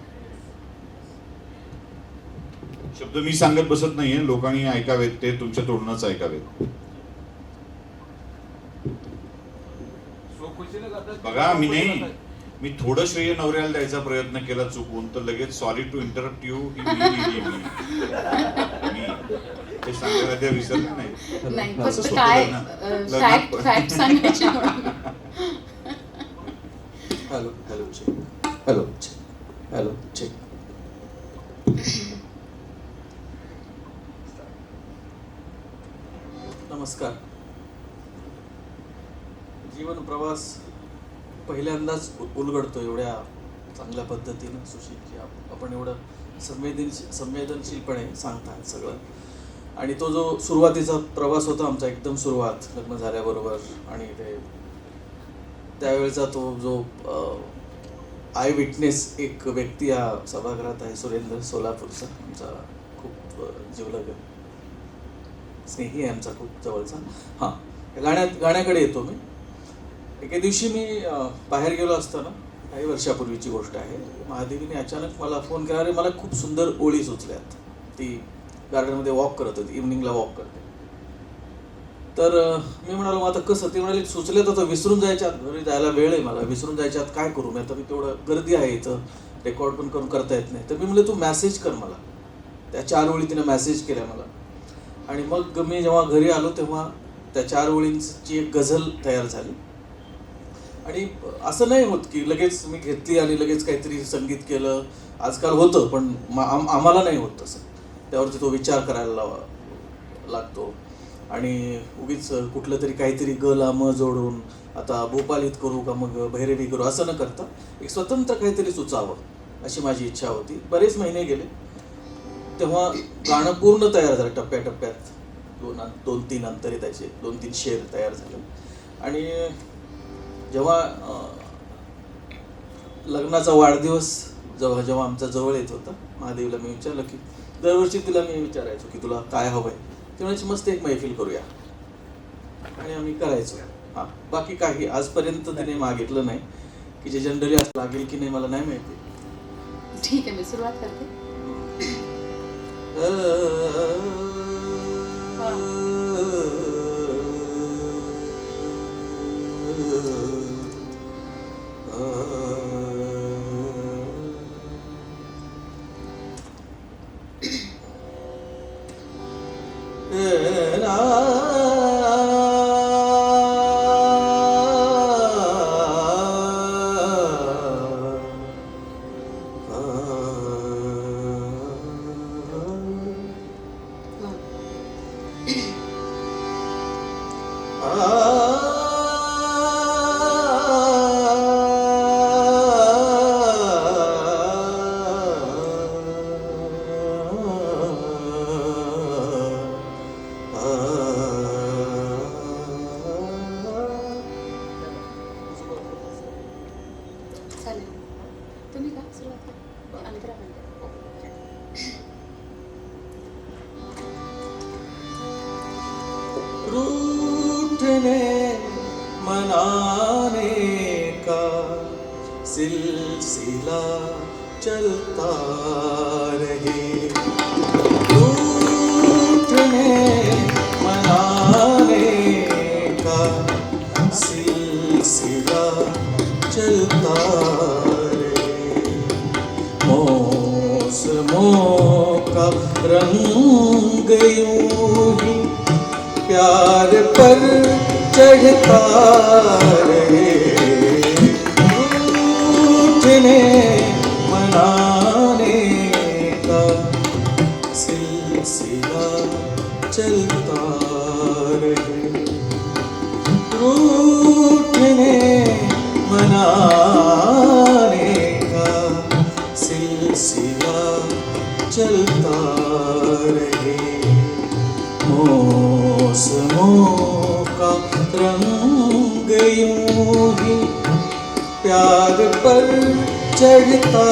शब्द मी सांगत बसत नाहीये, लोकांनी ऐकावेत, ते तुमच्या तोडूनच ऐकावेत. बघा मी नाही, मी थोडं श्रेय नवऱ्याला द्यायचा प्रयत्न केला चुकून, तर लगेच सॉरी टू इंटरप्ट यू ही मी ते सांगायला ते विसरले नाही.
नाही
असं
फक्त
सोपं
काय
लग्न-
फॅक्ट
लग्नात-
फॅक्ट सांगायची म्हणून.
Hello hello check hello check hello check. नमस्कार. जीवन प्रवास पहिल्यांदाच उलगडतो एवढ्या चांगल्या पद्धतीनं सुशीलजी. आपण एवढं संवेदनशीलपणे सांगतात सगळं. आणि तो जो सुरुवातीचा प्रवास होता आमचा, एकदम सुरुवात लग्न झाल्याबरोबर, आणि ते त्यावेळेचा तो जो आय विटनेस एक व्यक्ती या सभागृहात आहे, सुरेंद्र सोलापूरचा, आमचा खूप जीवलग स्नेही आहे, आमचा खूप जवळचा. हां, गाण्याकडे येतो मी. एके दिवशी मी बाहेर गेलो असताना, काही वर्षापूर्वीची गोष्ट आहे, महादेवीने अचानक मला फोन केला. अरे मला खूप सुंदर ओळी सुचल्यात. ती गार्डनमध्ये वॉक करत होती, इव्हनिंगला वॉक करते. तर मी म्हणालो मग आता कसं? ती म्हणाली सुचल्यात, आता विसरून जायच्या आत, घरी जायला वेळ आहे, मला विसरून जायच्या आत काय करू मी आता? मी तेवढं गर्दी आहे इथं, रेकॉर्ड पण करून करता येत नाही. तर मी म्हणलं तू मॅसेज कर मला. त्या 4 ओळी तिनं मॅसेज केल्या मला. आणि मग मी जेव्हा घरी आलो तेव्हा त्या 4 ओळींची एक गझल तयार झाली. आणि असं नाही होत की लगेच मी घेतली आणि लगेच काहीतरी संगीत केलं. आजकाल होतं, पण आम्हाला नाही होत तसं. त्यावरती तो विचार करायला लागतो. आणि उगीच कुठलं तरी काहीतरी गला म जोडून आता भोपालीत करू का मग भैरवी करू असं न करता एक स्वतंत्र काहीतरी सुचावं अशी माझी इच्छा होती. बरेच महिने गेले तेव्हा गाणं पूर्ण तयार झालं. टप्प्याटप्प्यात 2-3 अंतरे त्याचे 2-3 शेर तयार झाले. आणि जेव्हा लग्नाचा वाढदिवस जेव्हा आमचा जवळ येत होता, महादेवीला मी विचारलं की दरवर्षी तिला मी विचारायचो की तुला काय हवंय. ती म्हणायची मस्त एक मैफिल करूया, आणि आम्ही करायचो. हां, बाकी काही आजपर्यंत तिने मागितलं नाही, की जे जनरली असं लागेल की नाही मला नाही माहिती.
ठीक आहे, मी सुरुवात करते. चालेल, तुम्ही का सुरुवात करा? अंतरा म्हणते.
रूठने मनाने का सिलसिला चलता रहे. रूठने मनाने का सिलसिला चलता रहे. मौसमों का रंग यूं ही प्यार पर चढ़ता रहे. रूठने मनाने का सिलसिला चलता रहे. रूठने मनाने का सिलसिला चलता रहे. मौसमों का रंग यूं ही प्यार पर चढ़ता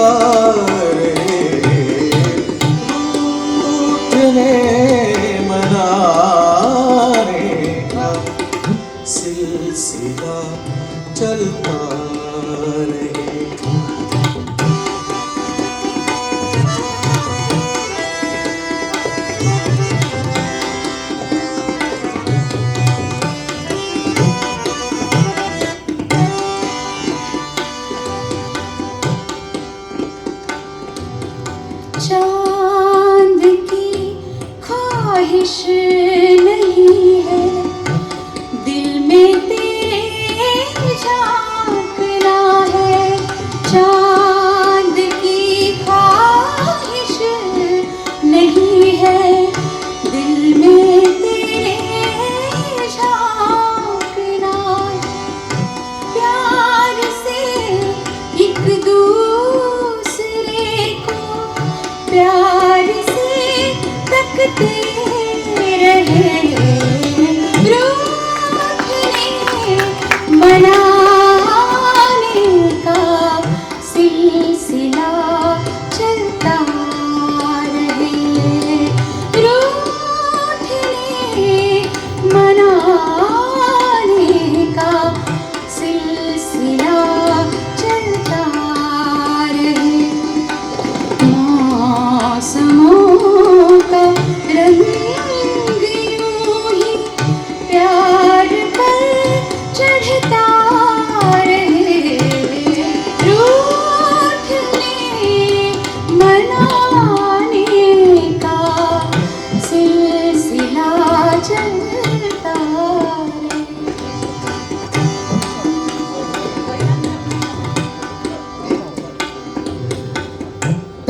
रहे. रूठने मनाने का सिलसिला चलता रहे.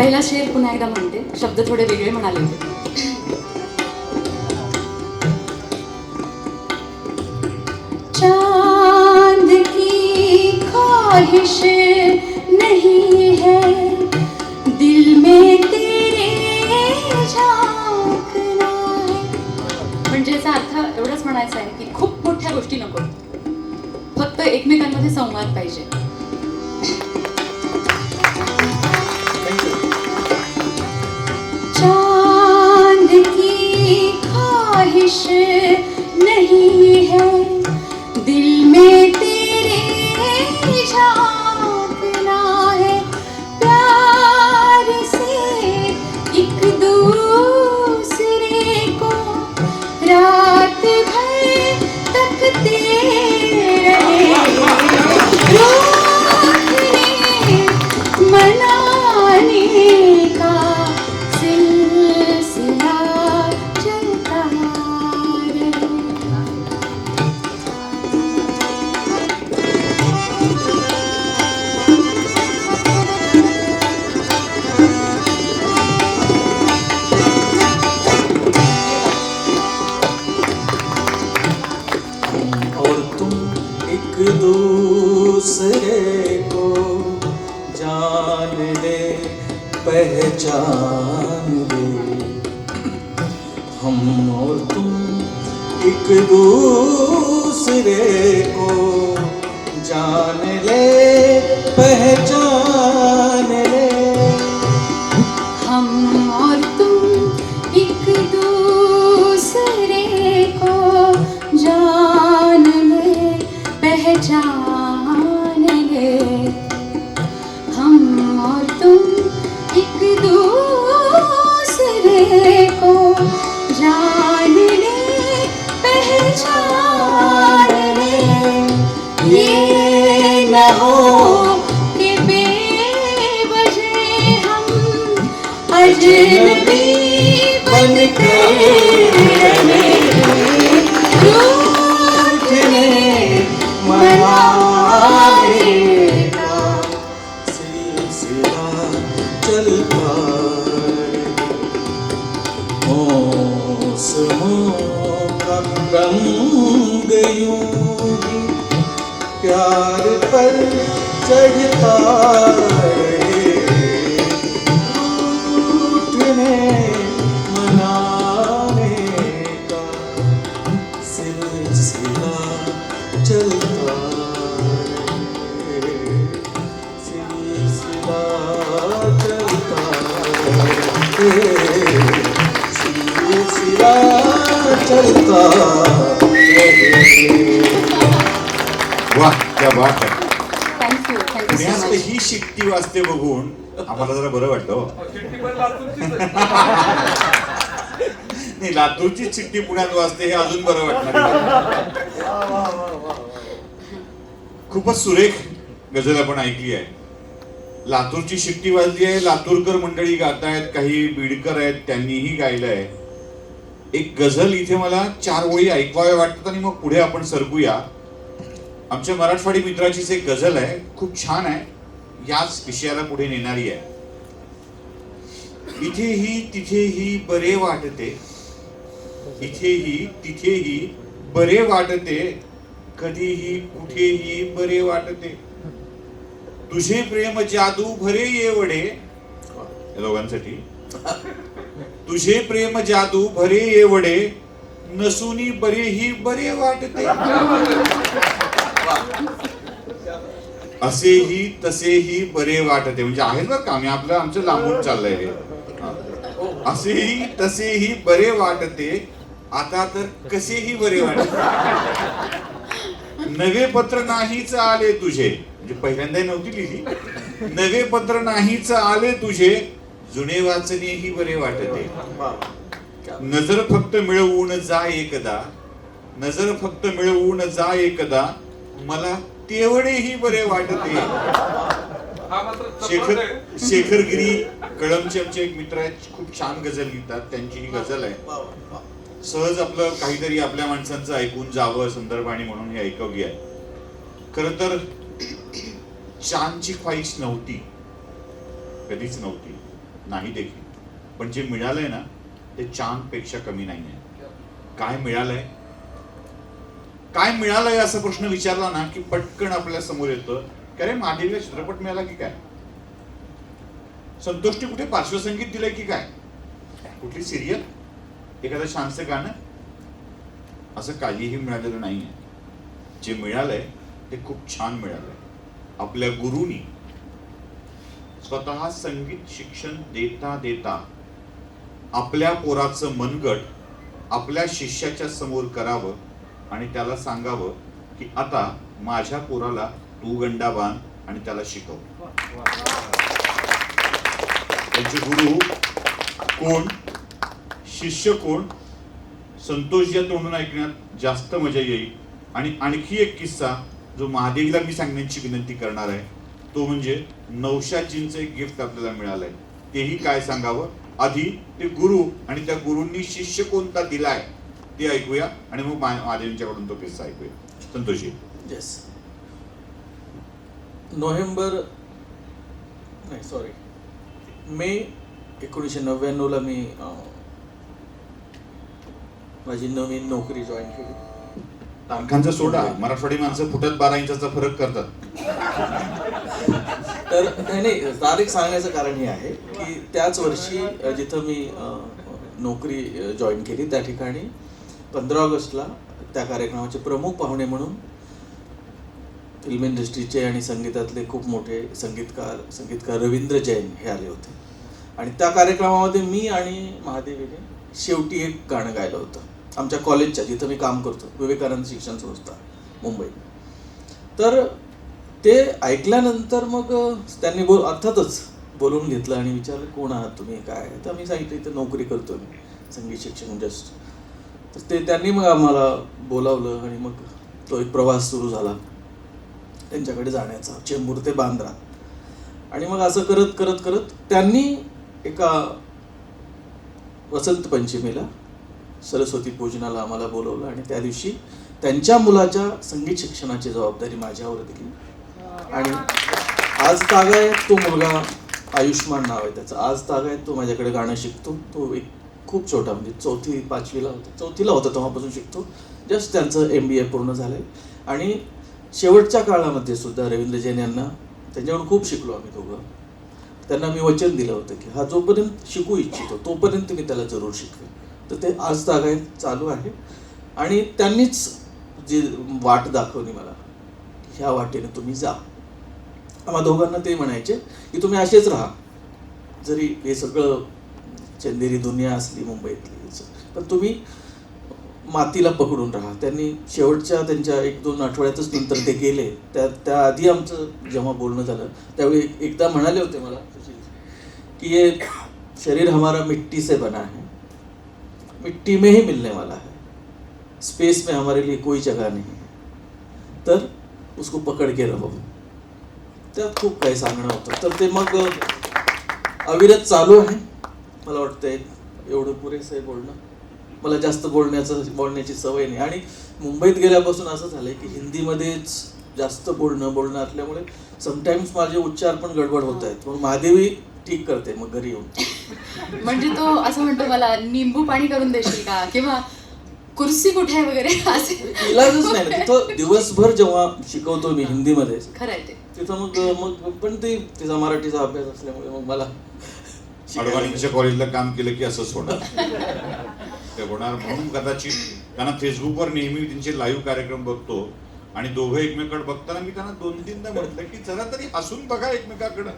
पहिला शेर पुन्हा एकदा म्हणते, शब्द थोडे वेगळे म्हणाले होते. चांद की ख्वाहिश नहीं है दिल में तेरे झांकना है. म्हणजे याचा अर्थ एवढंच म्हणायचा आहे की खूप मोठ्या गोष्टी नको, फक्त एकमेकांमध्ये संवाद पाहिजे. चांद की ख्वाहिश नहीं है दिल में तेरे झांकना है. प्यार से एक दूसरे को रात भर तकते रहे. रूठने मनाने का सिलसिला चलता रहे.
और तुम एक दूसरे को जान ले, पहचान ले. हम और तुम एक दूसरे को जान ले, पहचान ले.
हम और तुम एक दूसरे को जान ले, पहचान ले. हम और तुम एक दूसरे को जान ले, पहचान ले. ये न हो कि बेवजह हम अजनबी बन के रहे. रूठने मनाने
का सिलसिला चलता रहे. मौसमों का रंग यूं ही प्यार पर चढ़ता रहे. रूठने मनाने का सिलसिला चलता रहे. सिलसिला चलता रहे. सिलसिला चलता रहे.
वा, क्या बात आहे.
थँक्यू थँक्यू सो
पुण्यात
मच.
ही शिट्टी वाजते बघून आम्हाला जरा बरं वाटलं हो. नाही, लातूरची चिठ्ठी पुण्यात वाजते हे अजून बरं वाटणार. खूपच सुरेख गझल आपण ऐकली आहे. लातूरची शिट्टी वाजली आहे, लातूरकर मंडळी गातायत, काही बीडकर आहेत त्यांनीही गायलं आहे. एक गझल इथे मला 4 ओळी ऐकवाव्या वाटतात आणि मग पुढे आपण सरकूया. आमच्या मराठवाडी मित्राचीच एक गझल आहे, खूप छान आहे, याच विषयाला पुढे नेणारी आहे. इथेही तिथेही बरे वाटते, इथेही तिथेही बरे वाटते, कधीही कुठेही बरे वाटते. तुझे प्रेम जादू भरे येवडे, या दोघांसाठी. तुझे प्रेम जादू भरे येवडे, नसुनी बरेही बरे वाटते. असेही तसेही बरे वाटते. म्हणजे आहेत बरं का, आम्ही आमचं लांबून चाललंय हे. असेही तसेही बरे वाटते, आता तर कसेही बरे वाटते. नवे पत्र नाहीच आले तुझे, म्हणजे पहिल्यांदा नव्हती लिहिली. नवे पत्र नाहीच आले तुझे, जुने वाचनेही बरे वाटते. नजर फक्त मिळवून जा एकदा, नजर फक्त मिळवून जा एकदा, मला तेवढेही बरे वाटते. शेखर गिरी कळमचे आमचे एक मित्र आहेत, खूप छान गझल लिहितात, त्यांची ही गझल आहे. सहज आपलं काहीतरी आपल्या माणसांचं ऐकून जावं संदर्भाने म्हणून हे ऐकवली आहे. खर तर चांदची ख्वाहिश नव्हती, कधीच नव्हती. नाही देखील, पण जे मिळालंय ना ते चांदपेक्षा कमी नाही आहे. काय मिळालंय, काय मिळालंय असा प्रश्न विचारला ना की पटकन आपल्या समोर येतं की अरे महादेवीला चित्रपट मिळाला की काय, संतोषने कुठे पार्श्वसंगीत दिलंय की काय, कुठली सिरियल, एखादं छानसं गाणं, असं काहीही मिळालेलं नाहीये. जे मिळालंय ते खूप छान मिळालंय. आपल्या गुरुनी स्वतः संगीत शिक्षण देता देता आपल्या पोराचं मनगट आपल्या शिष्याच्या समोर करावं आणि त्याला सांगावं की आता माझ्या पोराला तू गंडा बांध आणि त्याला शिकव. त्यांचे गुरु कोण, शिष्य कोण, संतोष या तोंडून ऐकण्यात जास्त मजा येईल. आणि आणखी एक किस्सा जो महादेवीला मी सांगण्याची विनंती करणार आहे तो म्हणजे नौशादजींचं एक गिफ्ट आपल्याला मिळालंय. तेही काय सांगावं, आधी ते गुरु आणि त्या गुरूंनी शिष्य कोणता दिलाय ते ऐकूया आणि मग महादेवींच्याकडून तो किस्सा ऐकूया. संतोषजी.
येस. मे 1999 मी माझी नवीन नोकरी जॉईन केली.
तारखांचा सोडा, मराठवाडी माणसं फुटत 12 इंचाचा फरक करतात.
तर नाही, तारीख सांगण्याचं कारण हे आहे की त्याच वर्षी जिथं मी नोकरी जॉईन केली त्या ठिकाणी 15 ऑगस्टला त्या कार्यक्रमाचे प्रमुख पाहुणे म्हणून फिल्म इंडस्ट्रीचे आणि संगीतातले खूप मोठे संगीतकार रवींद्र जैन हे आले होते. आणि त्या कार्यक्रमामध्ये मी आणि महादेवीने शेवटी एक गाणं गायलं होतं आमच्या कॉलेजच्या, जिथं मी काम करतो, विवेकानंद शिक्षण संस्था मुंबई. तर ते ऐकल्यानंतर मग त्यांनी अर्थातच बोलवून घेतलं आणि विचारलं कोण आहात तुम्ही, काय. तर मी सांगितलं इथं नोकरी करतो मी, संगीत शिक्षण जस्ट. तर त्यांनी मग आम्हाला बोलावलं आणि मग तो एक प्रवास सुरू झाला त्यांच्याकडे जाण्याचा, चेंबूर ते बांद्रा. आणि मग असं करत करत करत त्यांनी एका वसंत पंचमीला सरस्वती पूजनाला आम्हाला बोलवलं आणि त्या दिवशी त्यांच्या मुलाच्या संगीत शिक्षणाची जबाबदारी माझ्यावर दिली. आणि आज तागायत तो मुलगा, आयुष्मान नाव आहे त्याचं, आज तागायत तो माझ्याकडे गाणं शिकतो. तो एक खूप छोटा, म्हणजे 4वी-5वीला होता, 4थीला होता तेव्हापासून शिकतो. जस्ट त्यांचं MBA पूर्ण झालंय. आणि शेवटच्या काळामध्ये सुद्धा रवींद्र जैन यांना, त्यांच्याकडून खूप शिकलो आम्ही दोघं. त्यांना मी वचन दिलं होतं की हा जोपर्यंत शिकू इच्छितो तोपर्यंत मी त्याला जरूर शिकवेन. तर ते आज तागायत चालू आहे. आणि त्यांनीच जी वाट दाखवली मला, ह्या वाटेने तुम्ही जा. आम्हा दोघांना ते म्हणायचे की तुम्ही असेच राहा, जरी हे सगळं चंदेरी दुनिया असली मुंबईतली, पण तुम्ही मातीला पकडून राहा. त्यांनी शेवटच्या त्यांच्या 1-2 आठवड्यातच नंतर ते गेले. त्याआधी आमचं जेव्हा बोलणं झालं त्यावेळी एकदा म्हणाले होते मला की ये शरीर हमारा मिट्टी से बना है, मिट्टी में ही मिलने वाला है, स्पेस में हमारे लिए कोई जगह नहीं है, तर उसको पकड के रहो. त्यात खूप काही सांगणं होतं. तर ते मग अविरत चालू आहे. मला वाटतंय एवढं पुरेसं आहे बोलणं. मला जास्त बोलण्याची सवय नाही. आणि मुंबईत गेल्यापासून असं झालंय की हिंदीमध्येच जास्त बोलणं असल्यामुळे समटाईम्स माझे उच्चार पण गडबड होत आहेत. म्हणून महादेवी ठीक करते मग घरी येऊन.
म्हणजे तो असं म्हणतो मला निंबू पाणी करून देशील का, किंवा कुर्सी कुठे आहे वगैरे असे.
इलाजच नाही ना. तिथं दिवसभर जेव्हा शिकवतो मी हिंदीमध्ये,
खरं आहे ते.
तिथं मग पण ते तिचा मराठीचा अभ्यास असल्यामुळे मग मला
अडवाणीच्या कॉलेजला काम केलं की असंच होणार. ते होणार म्हणून कदाचित त्यांना फेसबुकवर नेहमी त्यांचे लाईव्ह कार्यक्रम बघतो आणि दोघं एकमेकांकडे बघताना मी त्यांना 2-3दा म्हटलं की जरा तरी हसून बघा एकमेकाकडं.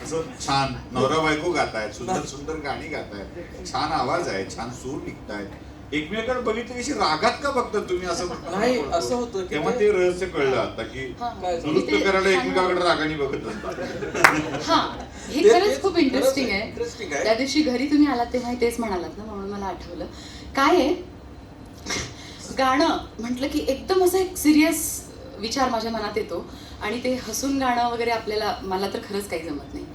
असं छान नवरा बायको गातायत, सुंदर सुंदर गाणी गातायत, छान आवाज आहे, छान सूर निघतायत, एकमेकाकडे बघितलं की रागात का बघता तुम्ही, असं
नाही. असं होतं की
तेव्हा ते रहस्य कळलं आता की नृत्य करायला एकमेकाकडे रागाने बघत असतात.
हा, हे खरंच खूप इंटरेस्टिंग आहे. त्या दिवशी घरी तुम्ही आलात तेव्हा तेच म्हणालात ना, म्हणून मला आठवलं. काय आहे, गाणं म्हटलं की एकदम असं एक सिरियस विचार माझ्या मनात येतो आणि ते हसून गाणं वगैरे आपल्याला, मला तर खरंच काही जमत नाही.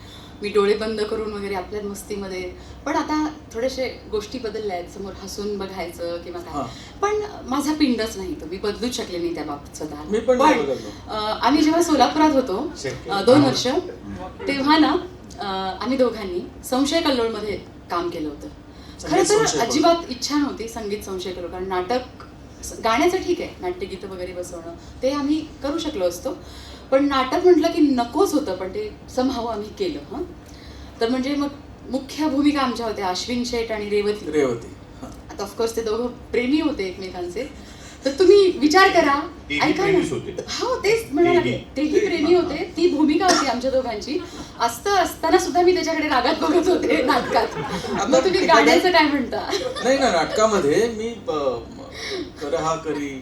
मी डोळे बंद करून वगैरे आपल्या मस्तीमध्ये, पण आता थोडेसे गोष्टी बदलल्या आहेत, समोर हसून बघायचं किंवा काय. पण माझा पिंडच नाही तो, मी बदलूच शकले नाही त्या बाबतीत स्वतः. पण आम्ही जेव्हा सोलापुरात होतो 2 वर्ष, तेव्हा ना आम्ही दोघांनी संशय कल्लोळमध्ये काम केलं होतं. खरं
संगीत संशय
तर
कल्लोळ.
अजिबात इच्छा नव्हती संगीत संशय कल्लोळ, कारण नाटक गाण्याचं ठीक आहे, नाट्यगीतं वगैरे बसवणं ते आम्ही करू शकलो असतो, पण नाटक म्हटलं की नकोच होतं, पण ते समहाव आम्ही केलं. तर म्हणजे मग मुख्य भूमिका आमच्या होत्या अश्विन शेठ आणि रेवती.
हा.
आता ऑफकोर्स ते दोघं प्रेमी होते एकमेकांचे. तर तुम्ही विचार करा,
तेही
ऐका
प्रेमीच
ना.
होते.
हो तेच म्हणाला मी. तेही प्रेमी होते, ती भूमिका होती आमच्या दोघांची. असताना सुद्धा मी त्याच्याकडे रागात बघत होते नाटकात. मग तुम्ही गाण्याचं काय म्हणता?
नाही ना, नाटकामध्ये मी कर हा करी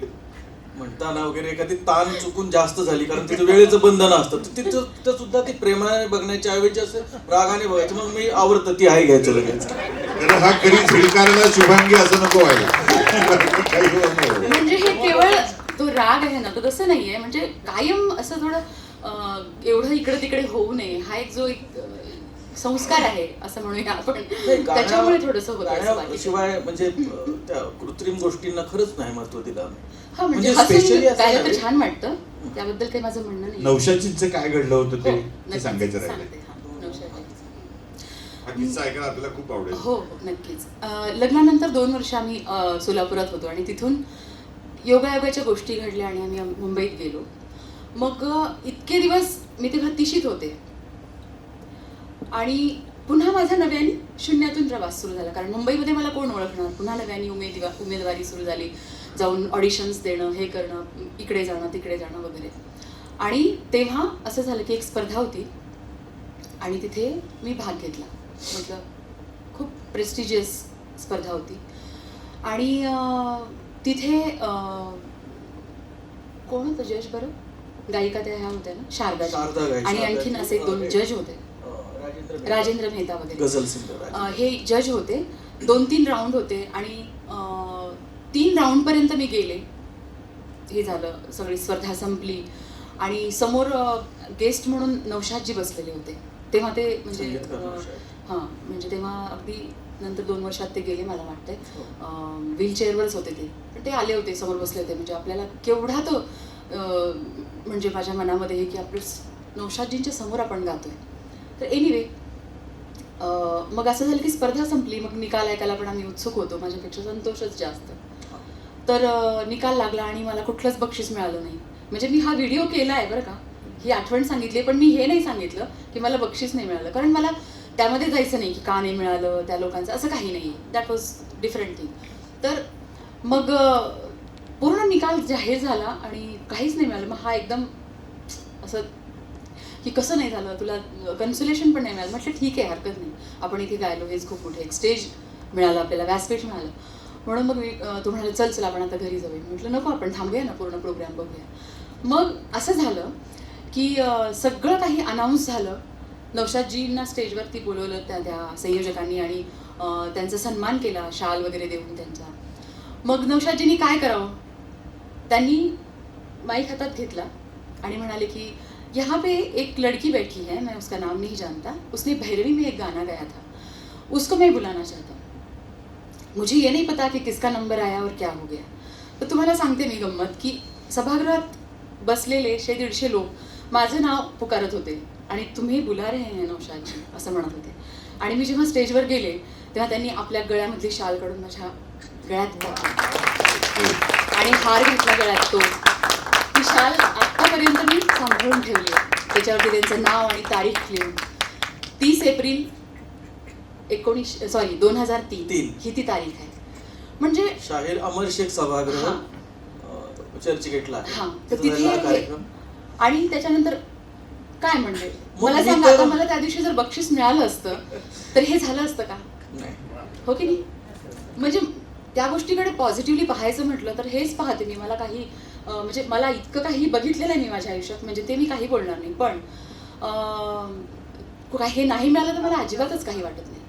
म्हणताना वगैरे एखादी ताण चुकून जास्त झाली, कारण तिचं वेळेचं बंधन असतं, तिथं सुद्धा ती प्रेमाने बघण्याच्या ऐवजी असं रागाने बघायचं. मग मी आवडतं ती आहे घ्यायचं लगेच.
तर हा कधी झिडकारला शुभांगी असं नको व्हायला. काही वेळ नाही.
म्हणजे हे केवळ तो राग आहे ना, तो तसं नाहीये. म्हणजे कायम असं थोडं एवढं इकडे तिकडे होऊ नये, हा एक जो एक संस्कार आहे असं म्हणूया आपण.
नाही,
त्याच्यामुळे थोडंसं होतं असं वाटतं.
शिवाय म्हणजे त्या कृत्रिम गोष्टींना खरंच नाही महत्व दिलं आम्ही.
हा म्हणजे
म्हणजे
हसून
specially असं
गायला तर
नाही.
छान वाटतं, त्याबद्दल काही माझं म्हणणं नाही.
नवशाचींचं काय घडलं होतं
हो,
ते
नक्कीच
सांगायचं राहिलं.
सांगते, हा, नवशाचींचं.
हा किस्सा ऐकायला आपल्याला खूप आवडेल.
हो हो नक्कीच. लग्नानंतर 2 वर्ष आम्ही सोलापुरात होतो आणि तिथून योगायोगाच्या गोष्टी घडल्या आणि आम्ही मुंबईत गेलो. मग इतके दिवस मी तेव्हा तिशीत होते आणि पुन्हा माझा नव्याने शून्यातून प्रवास सुरू झाला, कारण मुंबईमध्ये मला कोण ओळखणार. पुन्हा नव्याने उमेदवारी सुरू झाली, जाऊन ऑडिशन्स देणं, हे करणं, इकडे जाणं तिकडे जाणं वगैरे. आणि तेव्हा असं झालं की एक स्पर्धा होती आणि तिथे मी भाग घेतला. म्हटलं खूप प्रेस्टिजियस स्पर्धा होती आणि तिथे कोण होतं जज बरं? गायिका त्या ह्या होत्या ना, शारदा
गायक,
आणि
शारदा
आणखीन असे 2 जज होते, राजेंद्र मेहता वगैरे.
गझल सिंगर
हे जज होते. 2-3 राऊंड होते आणि 3 राऊंडपर्यंत मी गेले. हे झालं, सगळी स्पर्धा संपली आणि समोर गेस्ट म्हणून नौशादजी बसलेले होते. तेव्हा ते म्हणजे हां म्हणजे तेव्हा अगदी नंतर 2 वर्षात ते गेले मला वाटतंय. व्हीलचेअरवरच होते ते, पण ते आले होते, समोर बसले होते. म्हणजे आपल्याला केवढा तो म्हणजे माझ्या मनामध्ये हे की आपलं नौशादजींच्या समोर आपण गातोय. तर एनिवे मग असं झालं की स्पर्धा संपली. मग निकाल ऐकायला पण आम्ही उत्सुक होतो, माझ्यापेक्षा संतोषच जास्त. तर निकाल लागला आणि मला कुठलंच बक्षीस मिळालं नाही. म्हणजे मी हा व्हिडिओ केला आहे बरं का, ही आठवण सांगितली, पण मी हे नाही सांगितलं की मला बक्षीस नाही मिळालं, कारण मला त्यामध्ये जायचं नाही की का नाही मिळालं त्या लोकांचं, असं काही नाही. That was different thing. तर मग पूर्ण निकाल जाहीर झाला आणि काहीच नाही मिळालं. मग हा एकदम असं की कसं नाही झालं, तुला कन्सोलेशन पण नाही मिळालं. म्हटलं ठीक आहे, हरकत नाही, आपण इथे गायलो, हेच खूप मोठे एक स्टेज मिळालं आपल्याला, व्यासपीठ मिळालं. म्हणून मग मी तो म्हणाले चल आपण आता घरी जाऊया. म्हटलं नको, आपण थांबूया ना, पूर्ण प्रोग्राम बघूया. मग असं झालं की सगळं काही अनाऊन्स झालं. नौशादजींना स्टेजवरती बोलवलं त्या संयोजकांनी आणि त्यांचा सन्मान केला शाल वगैरे देऊन त्यांचा. मग नौशादजींनी काय करावं, त्यांनी माईक हातात घेतला आणि म्हणाले की यहाँ पे एक लड़की बैठी है, मैं उसका नाम नहीं जानता, उसने भैरवी में एक गाना गाया था, उसको मैं बुलाना चाहता हूँ. मुझे ये नहीं पता कि किसका नंबर आया और क्या हो गया. तर तुम्हाला सांगते मी गंमत की सभागृहात बसलेले 100-150 लोक माझं नाव पुकारत होते आणि तुम्ही बुला रहे हैं नौशादजी असं म्हणत होते. आणि मी जेव्हा स्टेजवर गेले तेव्हा त्यांनी आपल्या गळ्यामधली शाल काढून माझ्या गळ्यात घातली आणि हार घातला गळ्यात. तो ती शाल आत्तापर्यंत मी सांभाळून ठेवली आहे. त्याच्यावरती त्यांचं नाव आणि तारीख लिहून. 30 एप्रिल 2003 ही ती तारीख आहे. म्हणजे
शाहीर अमर शेख सभागृह चर्चगेटला आहे.
हां, तर
तिथं
तिथे
झालेला कार्यक्रम.
आणि त्याच्यानंतर काय म्हणजे
मग
मला
मी
सांगा,
तर-
आता मला त्या दिवशी जर बक्षीस मिळालं असतं तर हे झालं असतं का,
नाही.
हो की नाही? म्हणजे त्या गोष्टीकडे पॉझिटिव्हली पाहायचं म्हटलं तर हेच पाहते मी. मला काही म्हणजे मला इतकं काही बघितलेलं आहे मी माझ्या आयुष्यात, म्हणजे ते मी काही बोलणार नाही. पण हे नाही मिळालं तर मला अजिबातच काही वाटत नाही.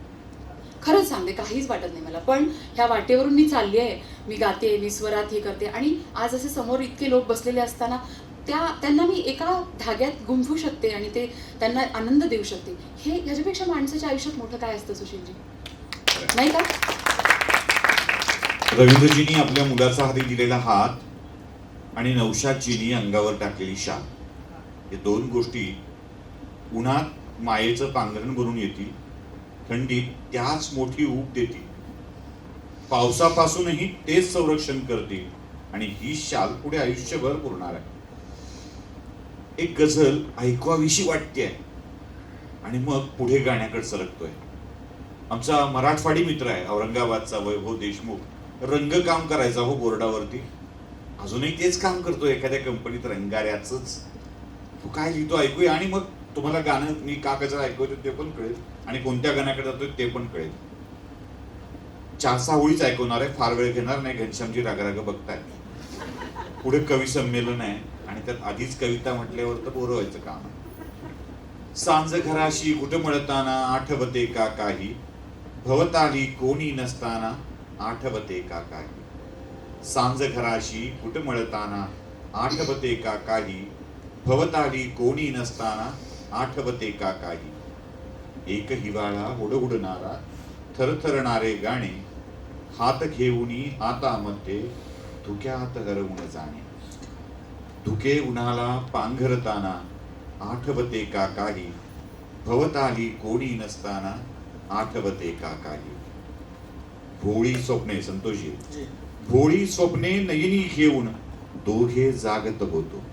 खरंच सांगते, काहीच वाटत नाही मला. पण ह्या वाटेवरून मी चालली आहे, मी गाते, मी स्वरात हे करते आणि आज असे समोर इतके लोक बसलेले असताना त्यांना मी एका धाग्यात गुंफू शकते आणि ते त्यांना आनंद देऊ शकते. हे ह्याच्यापेक्षा माणसाच्या आयुष्यात मोठं काय असतं सुशीलजी, नाही का?
रवींद्रजींनी आपल्या मुलाचा हाती दिलेला हात आणि नौशादजींनी अंगावर टाकलेली शाल, हे 2 गोष्टी उन्हात मायेचं पांघरण भरून येतील, थंडीत त्याच मोठी ऊब देतील, पावसापासूनही तेच संरक्षण करतील आणि ही शाल पुढे आयुष्यभर पुरणार आहे. एक गझल ऐकवावीशी वाटते आणि मग पुढे गाण्याकडे सरकतोय. आमचा मराठवाडी मित्र आहे औरंगाबादचा वैभव देशमुख, रंगकाम करायचा हो बोर्डावरती, अजूनही तेच काम करतो एखाद्या कंपनीत रंगाऱ्याच. तो काय लिहितो ऐकूया आणि मग तुम्हाला गाणं मी का कसं ऐकवतो ते पण कळेल आणि कोणत्या गाण्याकडे जातोय ते पण कळेल. 4-6 ओळीच ऐकवणार आहे, फार वेळ घेणार नाही. घनश्यामजी रागराग बघताय, पुढे कवी संमेलन आहे आणि त्यात आधीच कविता म्हटल्यावर तर बोर व्हायचं काम आहे. सांज घराशी घुटमळताना आठवते का काही, भवताली कोणी नसताना आठवते का काही. सांज घराशी घुटमळताना आठवते का काही, भवताली कोणी नसताना आठवते का काही. एक हिवाळा उडउडणारा थरथरणारे गाणे, हात घेऊनी हातामध्ये धुक्यात हरवून जाणे. धुके उन्हाला पांघरताना आठवते का काही, भवताली कोणी नसताना आठवते का काही. भोळी स्वप्ने, संतोषी, भोळी स्वप्ने नयनी घेऊन दोघे जागत होतो.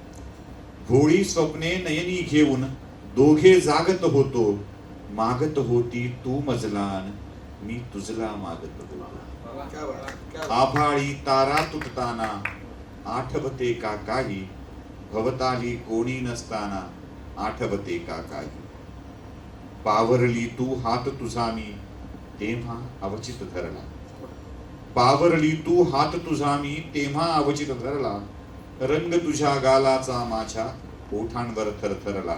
भोळी स्वप्ने नयनी घेऊन दोघे जागत होतो. मागत होती तू मजलान, मी तुझला मागत होतो. आभाळी तारा तुटताना आठवते का काही, भवताली कोणी नसताना आठवते का काही. पावरली तू हात तुझा मी तेव्हा अवचित धरला. पावरली तू हात तुझा मी तेव्हा अवचित धरला. रंग तुझ्या गालाचा माझ्या ओठांवर थरथरला.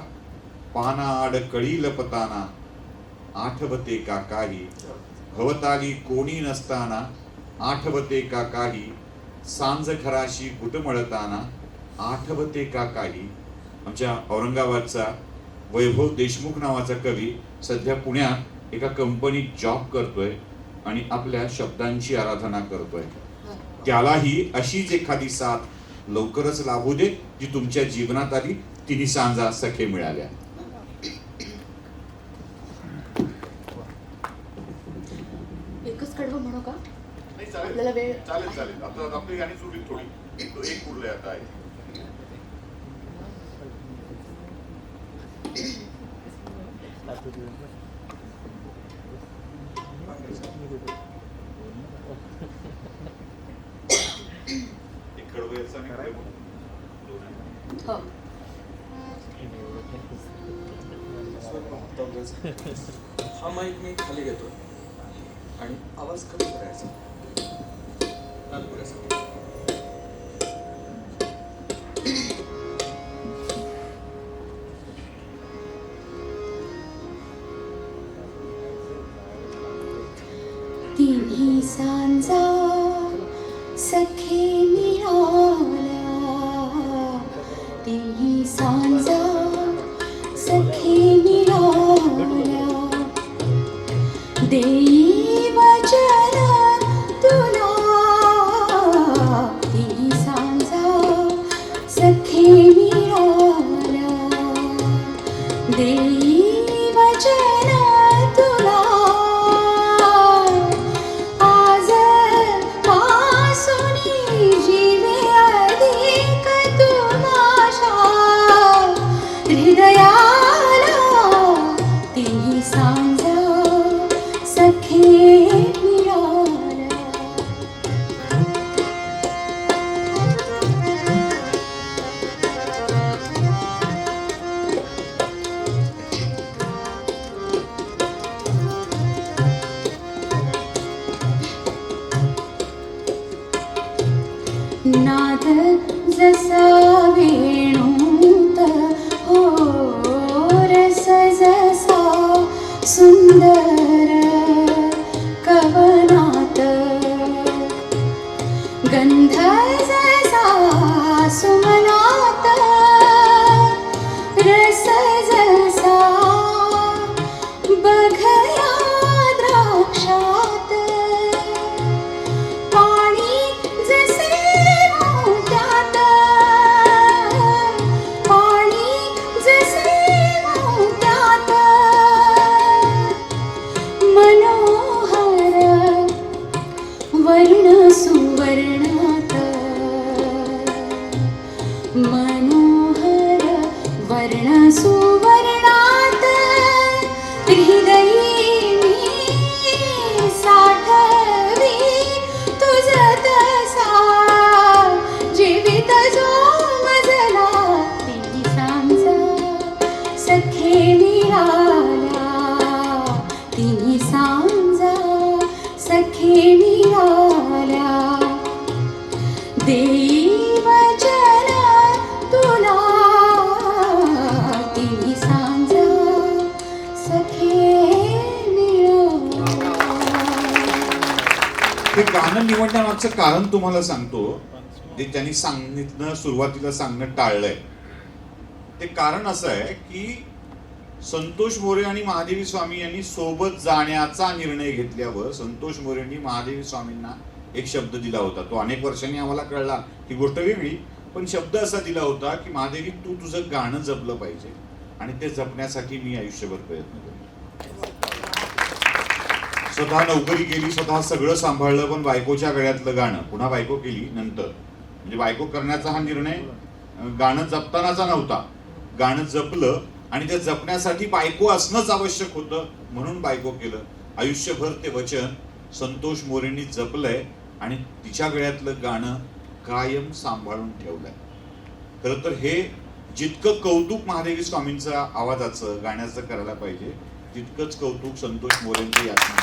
पाना आड कळी लपताना आठवते का काही, भवताली कोणी नसताना आठवते का काही. सांज घराशी घुटमळताना आठवते का काही. आमच्या औरंगाबादचा वैभव देशमुख नावाचा कवी सध्या पुण्यात एका कंपनीत जॉब करतोय आणि आपल्या शब्दांची आराधना करतोय. त्यालाही अशीच एखादी साथ लवकरच लाभू दे जी तुमच्या जीवनात आली. तिन्ही सांजा सखे मिळाल्या.
एकच कडवं म्हणू का?
नाही,
आपल्याला वेळ
चालेल चालेल. आता आपली गाणी सुरू थोडी, एक उरले आता आहे. एक कडवं याचं आणि काय बोलू? दोन आहे.
हो.
हा माईक मी खाली घेतो आणि आवाज कमी करायचा. नागपुराचा.
तिन्ही सांजा सखे मिळाल्या. तिन्ही सांजा सखे मिळाल्या. देई वचन तुला. तिन्ही सांजा सखे मिळाल्या. देई वचन तुला. आज पासुनी जीवे अधिक तू माझ्या हृदयाला. तिन्ही सांजा सखे मिळाल्या. नाद जसा वेणूत हो, रस जसा सुंदर कवनात. गंध जसा सुमनात. रस जसा बघया द्राक्षात. पाणी जसे मोत्यात. पाणी जसे मोत्यात. निराल्या तिन्ही सांजा सखे निराल्या देई वचन तुला तिन्ही सांजा सखे निराल्या.
हे गाणं निवडण्यामागचं कारण तुम्हाला सांगतो. जे त्यांनी सांगितलं सुरुवातीला सांगणं टाळलंय ते कारण असं आहे की संतोष मोरे आणि महादेवी स्वामी यांनी सोबत जाण्याचा निर्णय घेतल्यावर संतोष मोरेंनी महादेवी स्वामींना एक शब्द दिला होता. तो अनेक वर्षांनी आम्हाला कळला, ही गोष्ट वेगळी, पण शब्द असा दिला होता की महादेवी तू तुझं गाणं जपलं पाहिजे आणि ते जपण्यासाठी मी आयुष्यभर प्रयत्न करेन. स्वतः नोकरी केली, स्वतः सगळं सांभाळलं, पण बायकोच्या गळ्यातलं गाणं पुन्हा बायको केली नंतर, म्हणजे बायको करण्याचा हा निर्णय गाणं जपतानाचा नव्हता. गाणं जपलं आणि ते जपण्यासाठी बायको असणंच आवश्यक होतं म्हणून बायको केलं. आयुष्यभर ते वचन संतोष मोरेंनी जपलंय आणि तिच्या गळ्यातलं गाणं कायम सांभाळून ठेवलंय. खरं तर हे जितकं कौतुक महादेवी स्वामींच्या आवाजाचं गाण्याचं करायला पाहिजे तितकंच कौतुक संतोष मोरेंचं यातनं,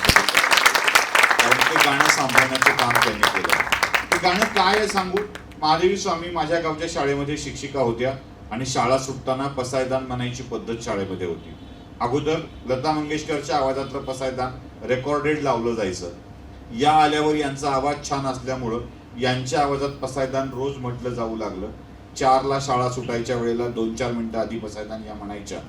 कारण ते गाणं सांभाळण्याचं काम त्यांनी केलं. ते गाणं काय आहे सांगू. महादेवी स्वामी माझ्या गावच्या शाळेमध्ये शिक्षिका होत्या आणि शाळा सुटताना पसायदान म्हणायची पद्धत शाळेमध्ये होती. अगोदर लता मंगेशकरच्या आवाजातलं पसायदान रेकॉर्डेड लावलं जायचं. या आल्यावर यांचा आवाज छान असल्यामुळं यांच्या आवाजात पसायदान रोज म्हटलं जाऊ लागलं. 4ला शाळा सुटायच्या वेळेला 2-4 मिनिटं आधी पसायदान या म्हणायच्या.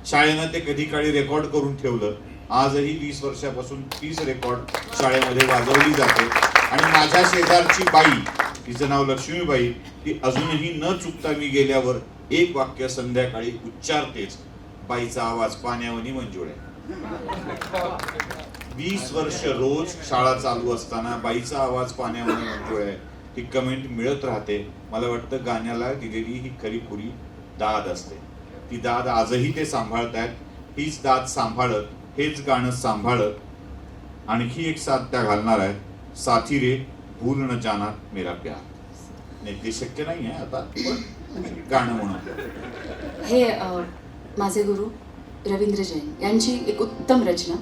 शाळेनं ते कधी काळी रेकॉर्ड करून ठेवलं. आजही 20 वर्षापासून 30 रेकॉर्ड शाळेमध्ये वाजवली जाते. आणि माझ्या शेजारची बाई, तिचं नाव लक्ष्मीबाई, ती अजूनही न चुकता मी गेल्यावर एक वाक्य संध्याकाळी उच्चारतेच, बाईचा आवाज पाण्यावनी मंजूळ आहे. 20 वर्ष रोज शाळा चालू असताना बाईचा आवाज पाण्यावनी मंजूळ आहे ही कमेंट मिळत राहते. मला वाटतं गाण्याला दिलेली ही खरीखुरी दाद असते. ती दाद आजही ते सांभाळतायत. हीच दाद सांभाळत, हेच गाणं सांभाळत आणखी एक साथ त्या घालणार आहेत. साथी रे भूल न जाना मेरा प्यार. नाही ते शक्य नाही आहे आता, पण गाणं म्हणून.
हे माझे गुरु रवींद्र जैन यांची एक उत्तम रचना.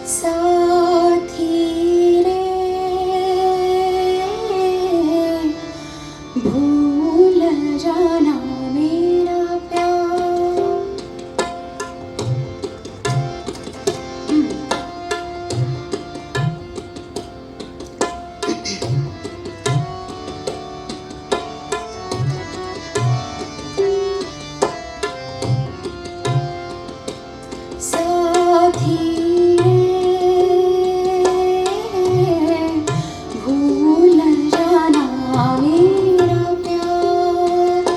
साथी रे भूल जाना मेरा प्यार. साथी भूल जाना मेरा प्यार.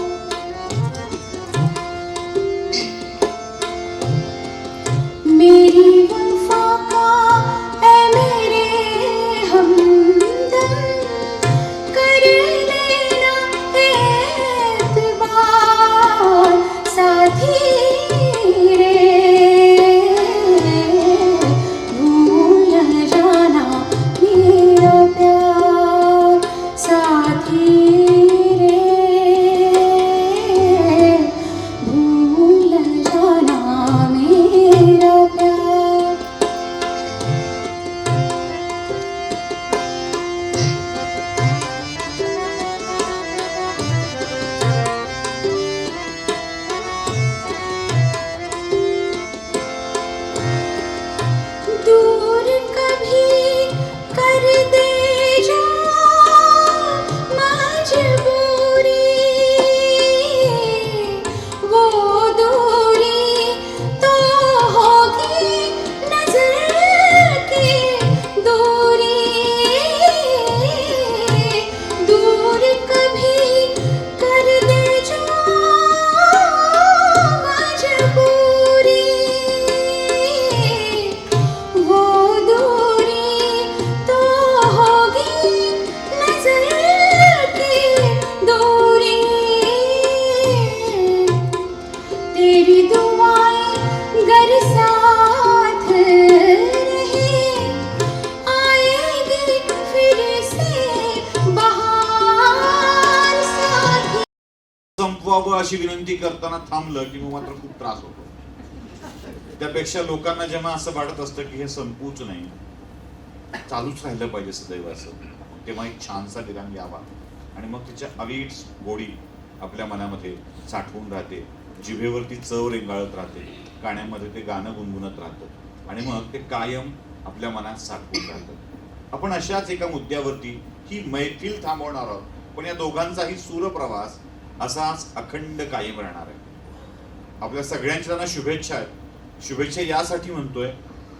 थांबावं अशी विनंती करताना थांबलं की मग मात्र खूप त्रास होतो. त्यापेक्षा लोकांना जेव्हा असं वाटत असतं की हे संपूच नाही, चालूच राहिलं पाहिजे सदैव असं, तेव्हा एक छानसा विराम यावा आणि मग तिच्या अवीट गोडी आपल्या मनामध्ये साठवून राहते, जिभेवरती चव रेंगाळत राहते, गाण्यामध्ये ते गाणं गुणगुणत राहतं आणि मग ते कायम आपल्या मनात साठवून राहतं. आपण अशाच एका मुद्द्यावरती ही मैफिल थांबवणार आहोत, पण या दोघांचाही सूरप्रवास असाच अखंड कायम राहणार आहे. आपल्या सगळ्यांच्या त्यांना शुभेच्छा आहेत. शुभेच्छा यासाठी म्हणतोय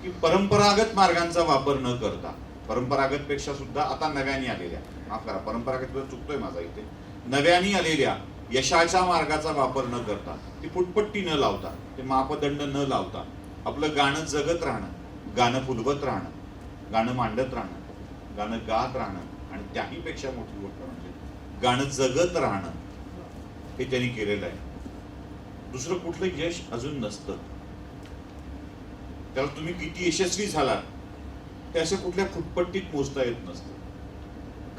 की परंपरागत मार्गांचा वापर न करता, परंपरागत पेक्षा सुद्धा आता नव्याने आलेल्या, माफ करा परंपरागत चुकतोय माझा इथे, नव्याने आलेल्या यशाच्या मार्गाचा वापर न करता, ती फुटपट्टी न लावता, ते मापदंड न लावता आपलं गाणं जगत राहणं, गाणं फुलवत राहणं, गाणं मांडत राहणं, गाणं गात राहणं आणि त्याही पेक्षा मोठी गोष्ट म्हणजे गाणं जगत राहणं, हे त्यांनी केलेलं आहे. दुसरं कुठलं यश अजून नसतं. त्याला तुम्ही किती यशस्वी झालात ते असं कुठल्या फुटपट्टीत मोजता येत नसतं.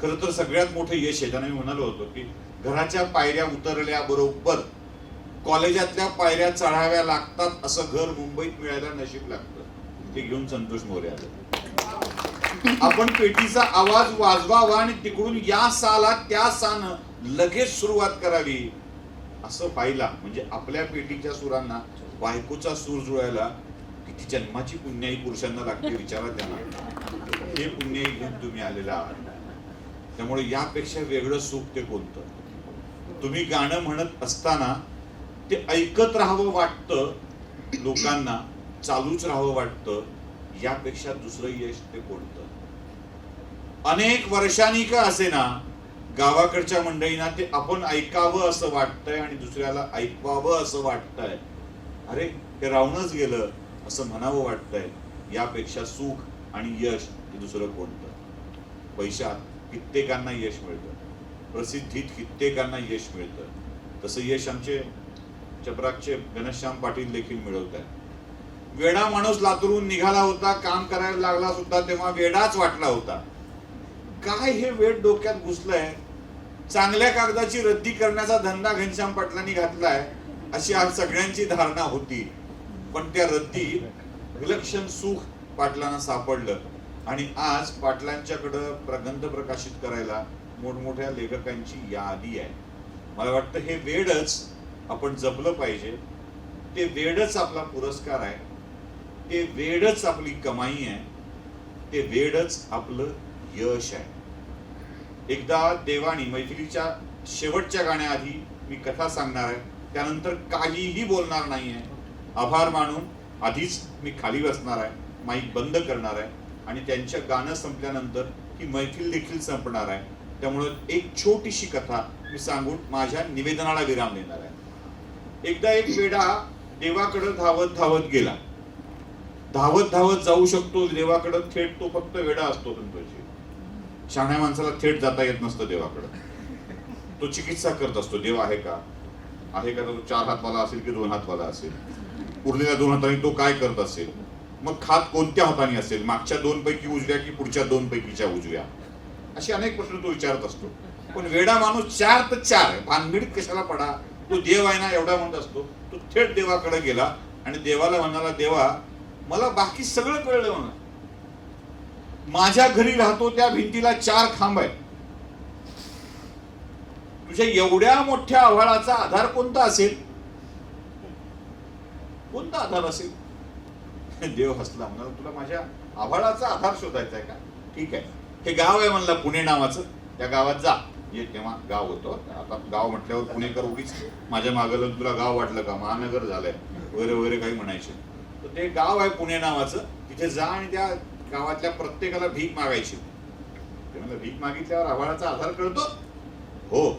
खरं तर सगळ्यात मोठं यश आहे, त्यांना मी म्हणालो होतो की घराच्या पायऱ्या उतरल्याबरोबर कॉलेजातल्या पायऱ्या चढाव्या लागतात असं घर मुंबईत मिळायला नशीब लागतं. ते घेऊन संतोष मोरे आले. आपण पेटीचा आवाज वाजवावा आणि तिकडून या सालात त्या सानं लगेच सुरुवात करावी असं पाहिला म्हणजे आपल्या पेटीच्या सुरांना बायकोचा सूर जुळायला किती जन्माची पुण्याई पुरुषांना लागते विचारा त्यांना. हे पुण्याई घेऊन तुम्ही आलेला आहात. त्यामुळे यापेक्षा वेगळं सुख ते कोणतं. तुम्ही गाणं म्हणत असताना ते ऐकत राहावं वाटतं, लोकांना चालूच राहावं वाटतं, यापेक्षा दुसरं यश ते कोणतं. अनेक वर्षांनी का असेना गावाकडच्या मंडळींना ते आपण ऐकावं असं वाटतंय आणि दुसऱ्याला ऐकवावं असं वाटतंय. अरे हे राहूनच गेलं असं म्हणावं वाटतंय. यापेक्षा सुख आणि यश हे दुसरं कोणतं. पैशात कित्येकांना यश मिळतं, प्रसिद्धीत कित्येकांना यश मिळतं. तसं यश आमचे चपराकचे घनश्याम पाटील देखील मिळवत आहेत. वेडा माणूस लातूरून निघाला होता, काम करायला लागला सुद्धा तेव्हा वेडाच वाटला होता. काय हे वेड डोक्यात घुसलंय. चांगल्या कागदाची रद्दी करण्याचा धंदा घनश्याम पाटलांनी घातलाय अशी आज सगळ्यांची धारणा होती. पण त्या रद्दीत विलक्षण सुख पाटलांना सापडलं आणि आज पाटलांच्याकडं प्रगंध प्रकाशित करायला मोठमोठ्या लेखकांची यादी आहे. मला वाटतं हे वेडच आपण जपलं पाहिजे. ते वेडच आपला पुरस्कार आहे, ते वेडच आपली कमाई आहे, ते वेडच आपलं यश आहे. एकदा देवाणी मैथिलीच्या शेवटच्या गाण्याआधी मी कथा सांगणार आहे, त्यानंतर काहीही बोलणार नाहीये. आभार मानून आधीच मी खाली बसणार आहे, माईक बंद करणार आहे आणि त्यांच्या गाणं संपल्यानंतर ही मैफिल देखील संपणार आहे. त्यामुळे एक छोटीशी कथा मी सांगून माझ्या निवेदनाला विराम देणार आहे. एकदा एक वेडा देवाकडे धावत धावत गेला. धावत धावत जाऊ शकतो देवाकडे थेट, तो फक्त वेडा असतो. संतोषी शहाण्या माणसाला थेट जाता येत नसतं देवाकडे. तो चिकित्सा करत असतो. देव आहे का, आहे का, तो 4 हातवाला असेल की 2 हातवाला असेल, उरलेल्या 2 हातांनी तो काय करत असेल, मग खात कोणत्या हाताने असेल, मागच्या 2 पैकी उजव्या की पुढच्या 2 पैकीच्या उजव्या, असे अनेक प्रश्न तो विचारत असतो. पण वेडा माणूस 4 तर 4 भानगडीत कशाला पडा, तो देव आहे ना एवढा म्हणत असतो. तो थेट देवाकडे गेला आणि देवाला म्हणाला, देवा मला बाकी सगळं कळलं, म्हणा माझ्या घरी राहतो त्या भिंतीला 4 खांब आहेत, तुझ्या एवढ्या मोठ्या आव्हाळाचा आधार कोणता असेल, कोणता आधार असेल. देव हसला, म्हणाला तुला माझ्या आव्हाळाचा आधार शोधायचा आहे का, ठीक आहे, हे गाव आहे म्हणला पुणे नावाचं, त्या गावात जा. जे तेव्हा गाव होतं, आता गाव म्हटल्यावर पुणेकर उगीच माझ्या मागं तुला गाव वाटलं का, महानगर झालंय वगैरे वगैरे काही म्हणायचे. तर ते गाव आहे पुणे नावाचं, तिथे जा आणि त्या गावातल्या प्रत्येकाला भीक मागायची. ते म्हणलं भीक मागितल्यावर आव्हाळाचा आधार कळतो, हो,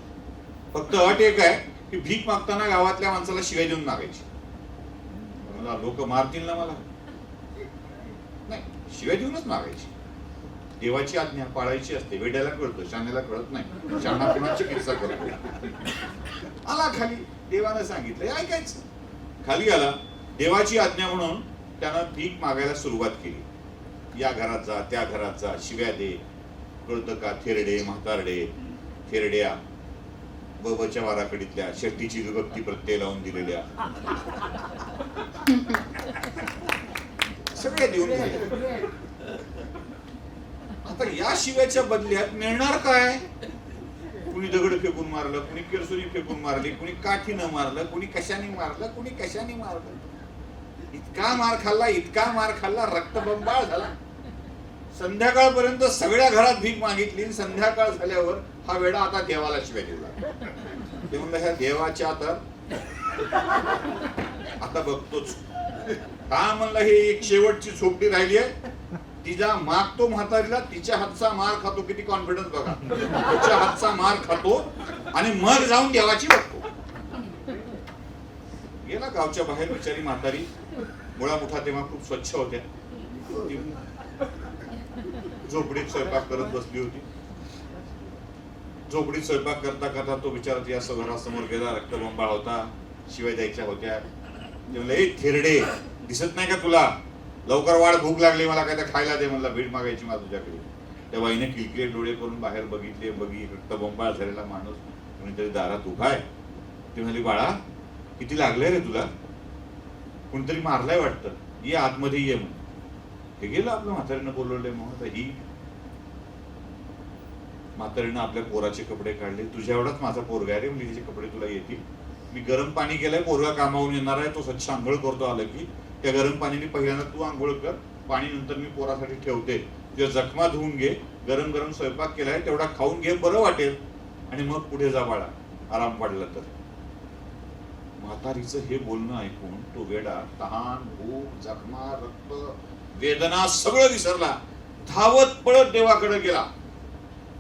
फक्त अट एक आहे की भीक मागताना गावातल्या माणसाला शिवाय देऊन मागायची. मला लोक मारतील ना, मला नाही, शिवाय देऊनच मागायची. देवाची आज्ञा पाळायची असते. वेड्याला कळतं, शाण्याला कळत नाही. शाणा कुणाची चिकित्सा करतो. आला खाली, देवानं सांगितलं ऐकायचं. खाली आला, देवाची आज्ञा म्हणून त्यानं भीक मागायला सुरुवात केली. या घरात जा, त्या घरात जा, शिव्या दे, कळतं का, थेरडे, म्हातारडे, थेरड्या, बबच्या वाराकडीतल्या शेट्टीची विभक्ती प्रत्यय लावून दिलेल्या सगळ्या देऊन झाल्या. आता या शिव्याच्या बदल्यात मिळणार काय? कुणी दगड फेकून मारलं, कुणी केरसुरी फेकून मारली, कुणी काठीनं मारलं, कुणी कशाने मारलं, कुणी कशाने मारलं. इतका मार खाल्ला रक्तबंबाळ झाला. संध्याकाळपर्यंत सगळ्या घरात भीक मागितली. संध्याकाळ झाल्यावर हा वेडा आता देवाला शिव्या देऊ लागला. ते म्हणलं ह्या देवाच्या तर आता बघतोच का. म्हणलं हे एक शेवटची झोपडी राहिली आहे, तिला मागतो म्हातारीला, तिच्या हातचा मार खातो. किती कॉन्फिडन्स बघा. तिच्या हातचा मार खातो आणि मग जाऊन देवाची बघतो. गेला गावच्या बाहेर बिचारी म्हातारी. मुळा मुठा तेव्हा खूप स्वच्छ होत्या. ती झोपडीत स्वयंपाक करत बसली होती. झोपडीत स्वयंपाक करता करता तो बिचारा या घरासमोर गेला. रक्तबंबाळ होता, शिवाय द्यायच्या होत्या. ते म्हणलं, ए थिरडे, दिसत नाही का तुला? लवकर वाढ, भूक लागली, मला काय तर खायला दे. म्हणला भीड मागायची मला तुझ्याकडे. त्या बाईने किलकिले डोळे करून बाहेर बघितले. रक्तबंबाळ झालेला माणूस कोणीतरी दारात उभा आहे. ती म्हणली, बाळा किती लागलंय रे तुला? कोणतरी मारलाय वाटतं, ये आतमध्ये ये म्हणून. हे गेलं आपलं म्हातारीनं बोलवलंय म्हणून. ही म्हातारीनं आपल्या पोराचे कपडे काढले. तुझ्या एवढाच माझा पोरगा आहे रे, म्हणजे तिचे कपडे तुला येतील. मी गरम पाणी केलंय, पोरगा कामावून येणार आहे, तो स्वच्छ आंघोळ करतो आलं की. त्या गरम पाण्याने पहिल्यांदा तू आंघोळ कर, पाणी नंतर मी पोरासाठी ठेवते. तुझ्या जखमा धुवून घे, गरम गरम स्वयंपाक केलाय तेवढा खाऊन घे, बरं वाटेल, आणि मग पुढे जा बाळा, आराम पडला तर. म्हातारीचं हे बोलणं ऐकून तो वेडा तहान, भूक, जखमा, रक्त, वेदना सगळं विसरला. धावत पळत देवाकडे गेला.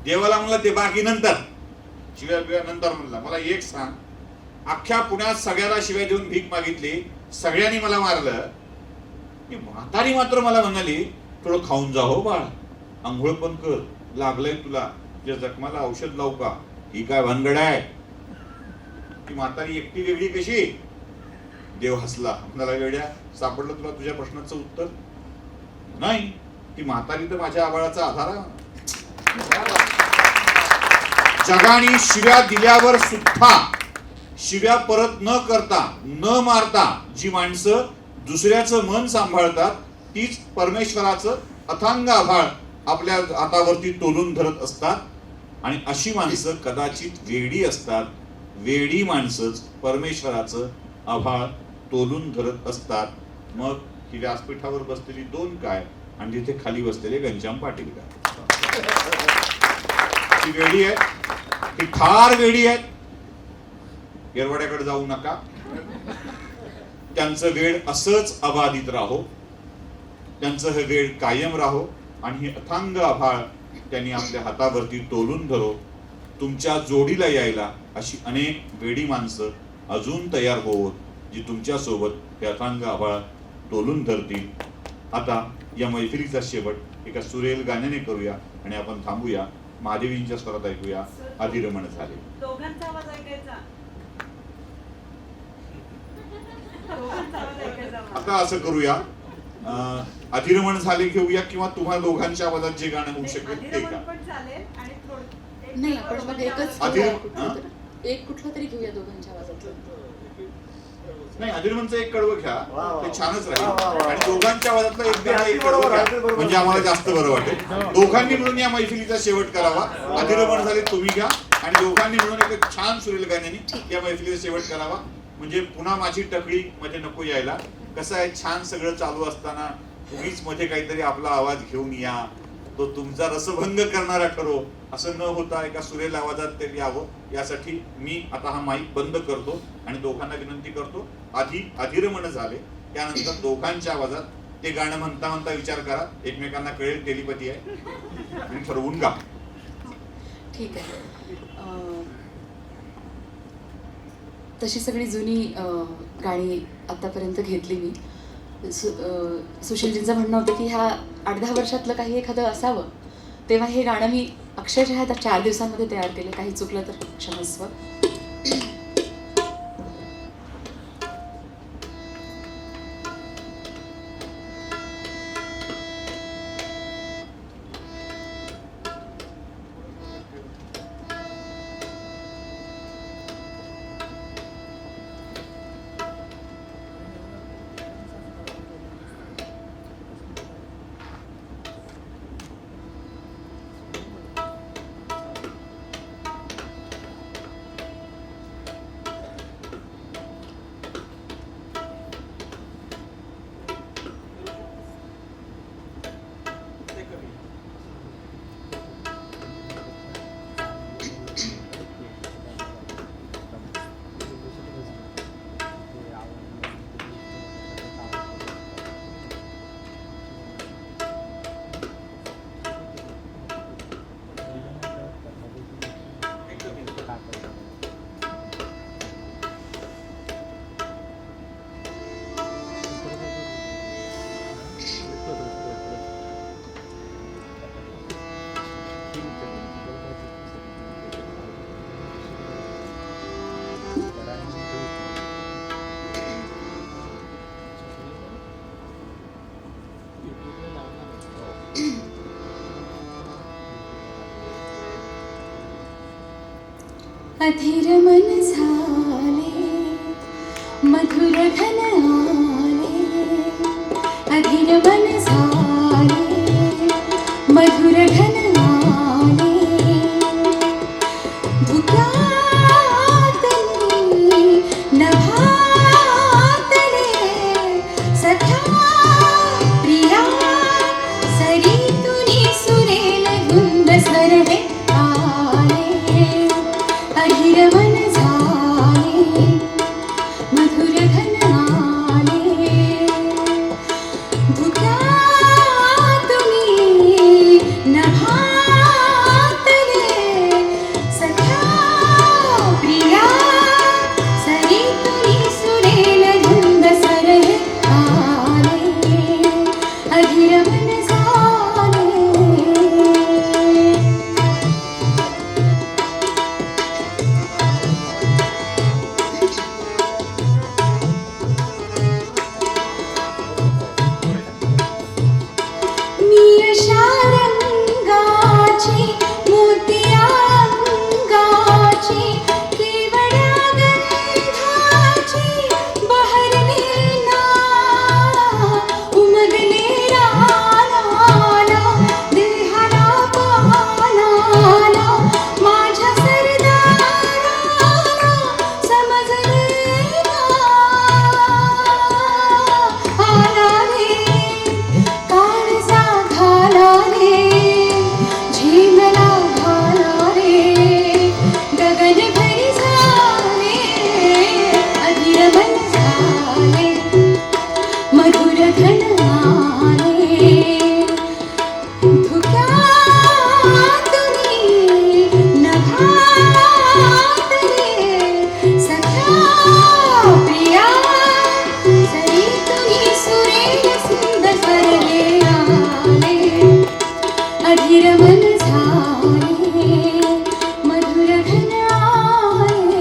देवाला म्हणला, ते बाकी नंतर, शिव्या बिव्या नंतर. म्हणला, मला एक सांग, अख्ख्या पुण्यात सगळ्याला शिव्या देऊन भीक मागितली, सगळ्यांनी मला मारलं, की म्हातारी मात्र मला म्हणाली, थोडं खाऊन जा हो बाळ, आंघोळ पण कर, लागलंय तुला, तुझ्या जखमाला औषध लावू का? ही काय भानगड आहे? ती म्हातारी एकटी वेगळी कशी? देव हसला. म्हणाला, वेड्या, सापडलं तुला तुझ्या प्रश्नाचं उत्तर? नाही, ती म्हातारी तर माझ्या आबाळाचा आधार आहे. जगाने शिव्या दिल्यावर सुद्धा शिव्या परत न करता, न मारता जी माणसं दुसऱ्याचं मन सांभाळतात, तीच परमेश्वराचं अथांग आभाळ आपल्या हातावरती तोलून धरत असतात. आणि अशी माणसं कदाचित वेडी असतात. वेडी माणसंच परमेश्वराचं आभाळ तोलून धरत असतात. मग ही व्यासपीठावर बसलेली दोन काय आणि तिथे खाली बसलेले घनश्याम पाटील काय? ती वेडी आहे, ती फार वेडी आहेत. येरवाड्याकडे जाऊ नका. त्यांचं वेळ असंच अबाधित राहो, त्यांचं हे वेळ कायम राहो, आणि हे अथांग आभाळ त्यांनी आपल्या हातावरती तोलून धरो. तुमच्या जोडीला यायला अशी अनेक वेडी माणसं अजून तयार होत, जी तुमच्या सोबत हे अथांग आभाळ तोलून धरतील. आता या मैफिलीचा शेवट एका सुरेल गाण्याने करूया आणि आपण थांबूया. महादेवींच्या स्वरात ऐकूया, अधिरमण झाले.
दोघांचा आवाज ऐकायचा.
आता असं करूया, अधिरमण झाले घेऊया, किंवा तुम्हाला दोघांच्या आवाजात जे गाणं होऊ शकेल ते का?
नाही, आपण मग एकच एक कुठलं तरी घेऊया दोघांच्या आवाजातलं.
नाही, अधिरमणचं एक कडवं घ्या, ते छानच राहील. आणि दोघांच्या आवाजातलं एक कडवं घ्या, म्हणजे आम्हाला जास्त बरं वाटेल. दोघांनी मिळून या मैफिलीचा शेवट करावा. अधिरमण झाले तुम्ही घ्या, आणि दोघांनी मिळून एक छान सुरेल गाण्याने या मैफिलीचा शेवट करावा. म्हणजे पुन्हा माझी टकळी मध्ये नको यायला. कसं आहे, छान सगळं चालू असताना तुम्हीच मध्ये काहीतरी आपला आवाज घेऊन या, तो तुमचा रसभंग करणारा ठरो, असं न होता एका सुरेल आवाजात ते यावं. यासाठी मी आता हा माईक बंद करतो आणि दोघांना विनंती करतो, आधी अधिरमण झाले, त्यानंतर दोघांच्या आवाजात ते गाणं म्हणता म्हणता विचार करा. एकमेकांना कळेल, टेलिपॅथी आहे, आणि ठरवून गा.
ठीक आहे. तशी सगळी जुनी गाणी आतापर्यंत घेतली मी. सुशीलजींचं म्हणणं होतं की ह्या 8-10 वर्षातलं काही एखादं असावं, तेव्हा हे गाणं मी अक्षरशः 4 दिवसांमध्ये तयार केलं. काही चुकलं तर क्षमस्व. अधीर मन झाले मधुर घन आले अधीर मन झाले मधुर घन आले धुक्यातले नभातले सख्या प्रिया सरीतुनी सुरेल धुंद स्वर हे आले अधीर मन झाले मधुर घन आले धुक्यातुनी नभातले सख्या प्रिया सरीतुनी सुरेल धुंद स्वर हे आले अधीर मन झाले मी अशा रंगाची मोतिया अंगाची केवड्या गंधाची बहरले ना उमगले रानाला देहाला पानाला माझ्या सरदाराला समजले ना आला रे काळजा घाला रे झेंगला घाला रे गगन भरी झाले अधीर मन झाले मधुर घन आले धुक्यातुनी नभातले सख्या प्रिया सरीतुनी सुरेल सुंदर स्वरले आले अधीर मन झाले मधुर घन आले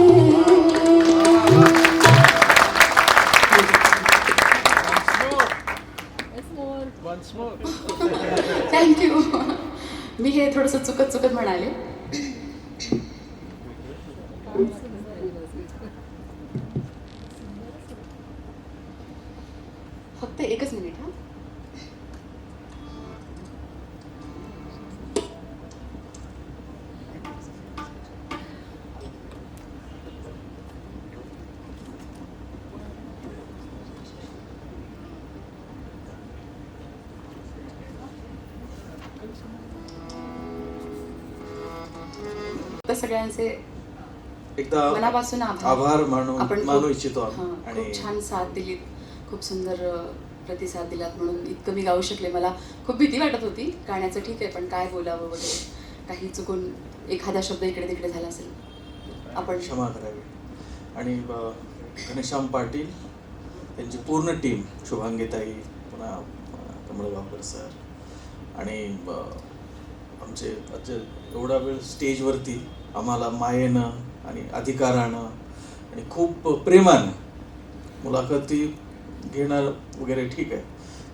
Once more.
थँक्यू मी हे थोडंसं चुकत चुकत म्हणाले फक्त एकच मिनिट हा तर सगळ्यांचे
एकदा
मनापासून
आभार मानू
आपण
मानू
खूप-
इच्छितो
हां,
आणि
खूप छान साथ दिलीत खूप सुंदर प्रतिसाद दिलात म्हणून इतकं मी गाऊ शकले. मला खूप भीती वाटत होती गाण्याचं, ठीक आहे पण काय बोलावं वगैरे, काही चुकून एखादा शब्द इकडे तिकडे झाला असेल आपण
क्षमा करावी. आणि घनश्याम पाटील त्यांची पूर्ण टीम, शुभांगीताई, पुन्हा कमळगावकर सर आणि आमचे एवढा वेळ स्टेजवरती आम्हाला मायेनं आणि अधिकारानं आणि खूप प्रेमानं मुलाखती घेणार वगैरे ठीक आहे,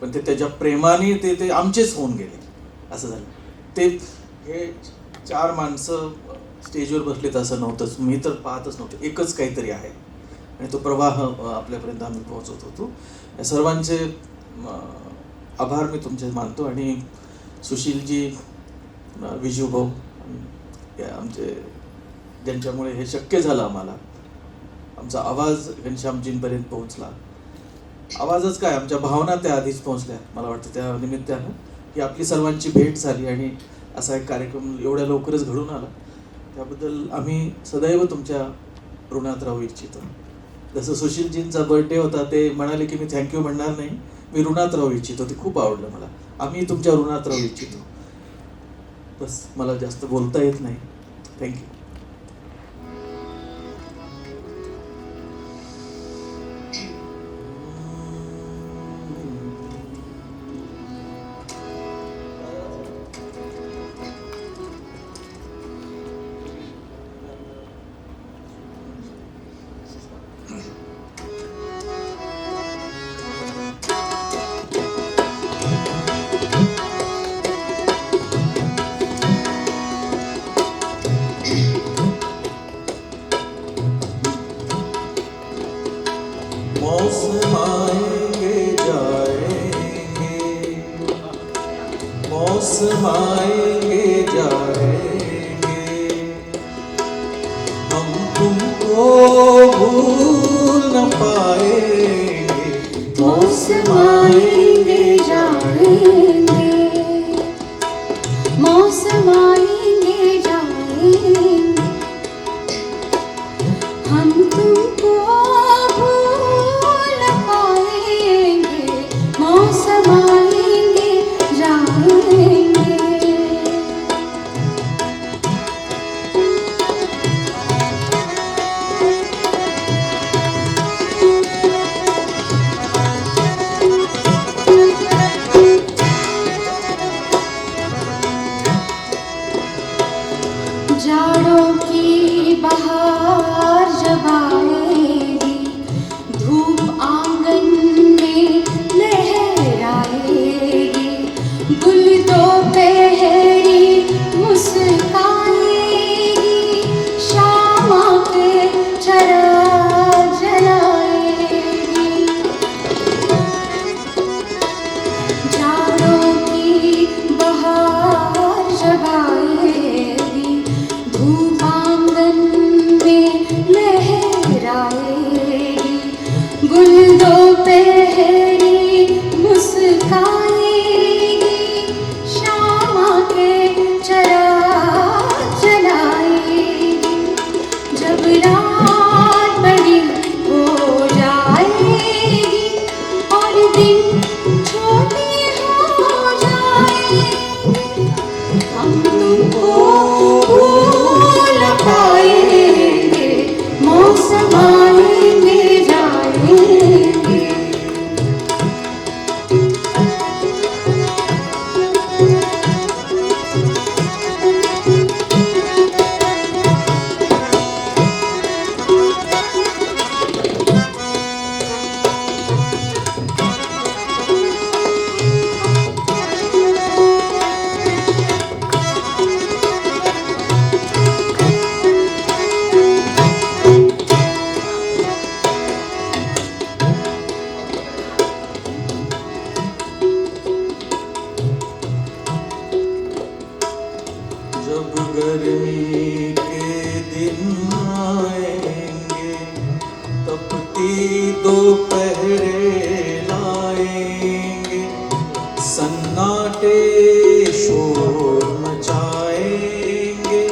पण ते त्याच्या प्रेमाने ते आमचेच होऊन गेले असं झालं. ते हे 4 माणसं स्टेजवर बसलेत असं नव्हतंच, मी तर पाहतच नव्हतं, एकच काहीतरी आहे आणि तो प्रवाह आपल्यापर्यंत आम्ही पोहोचवत होतो. या सर्वांचे आभार मी तुमचे मानतो. आणि सुशीलजी, विजूभाऊ आमचे, ज्यांच्यामुळे हे शक्य झालं आम्हाला, आमचा आवाज घनश्यामजींपर्यंत पोहोचला. आवाजच काय, आमच्या भावना त्या आधीच पोहोचल्या. मला वाटतं त्या निमित्तानं ही आपली सर्वांची भेट झाली आणि असा एक कार्यक्रम एवढ्या लवकरच घडून आला. त्याबद्दल आम्ही सदैव तुमच्या ऋणात राहू इच्छितो. जसं सुशीलजींचा बर्थडे होता, ते म्हणाले की मी थँक्यू म्हणणार नाही, मी ऋणात राहू इच्छितो. ते खूप आवडलं मला. आम्ही तुमच्या ऋणात राहू इच्छितो. बस, मला जास्त बोलता येत नाही. थँक्यू. मौसम आएंगे जाएंगे, मौसम आएंगे जाएंगे, हम तुमको भूल न पाएंगे।
मौसम आएंगे जाएंगे, मौसम आएंगे जाएंगे, हम तुमको भूल न पाएंगे। मौसम आएंगे जाएंगे। जाड़ों की बहार जब आएगी, धूप आंगन में लहराएगी, गुल दोपहरी मुस्काएगी, शाम के चराग जलाएगी। जाड़ों की बहार जब आएगी, धूप आंगन में लहराएगी, गुल दोपहरी मुस्काएगी, शाम के चराग जलाएगी। जब रात बड़ी हो जाएगी और दिन छोटे हो जाएंगे, हम तुमको भूल न पाएंगे। मौसम आएंगे जाएंगे।
जब गर्मी के दिन आएंगे, तपती दोपहरे लाएंगे, सन्नाटे शोर मचाएंगे,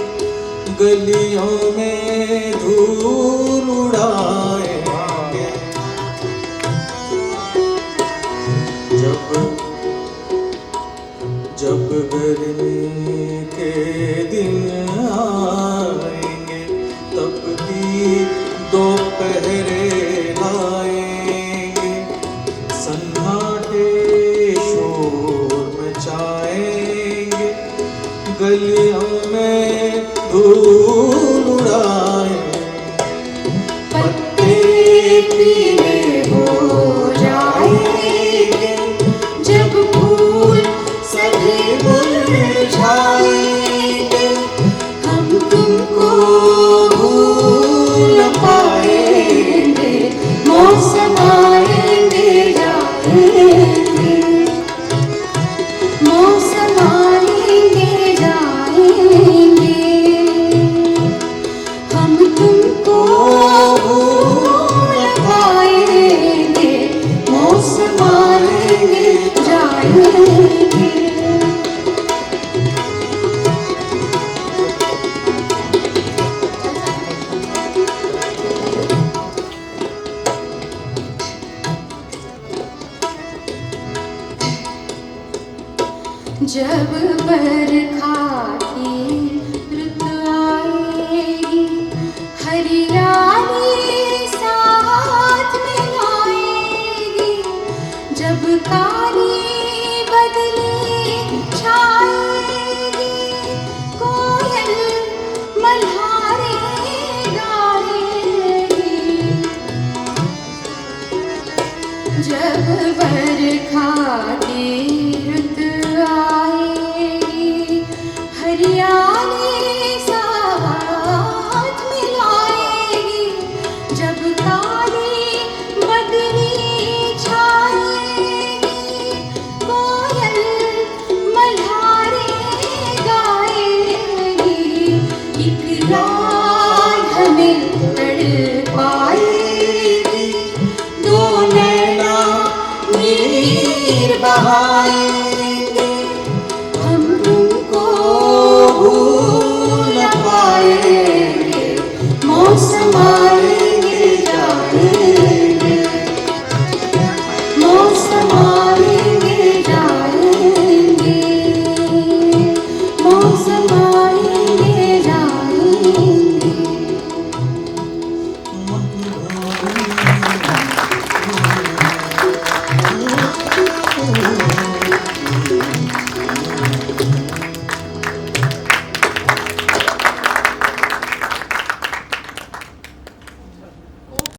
गलियों में धूल उड़ाएंगे। जब गर्मी के दिन आएंगे, तपती दोपहरे लाएंगे, सन्नाटे शोर मचाएंगे, गलियों में धूल उड़ाएंगे।
पत्ते पीले हो जाएंगे, जब फूल सभी मुरझाएंगे, हम तुमको भूल न पाएंगे। मौसम आएंगे जाएंगे, मौसम आएंगे जाएंगे, हम तुमको भूल न पाएंगे। मौसम आएंगे जाएंगे। जब बरखा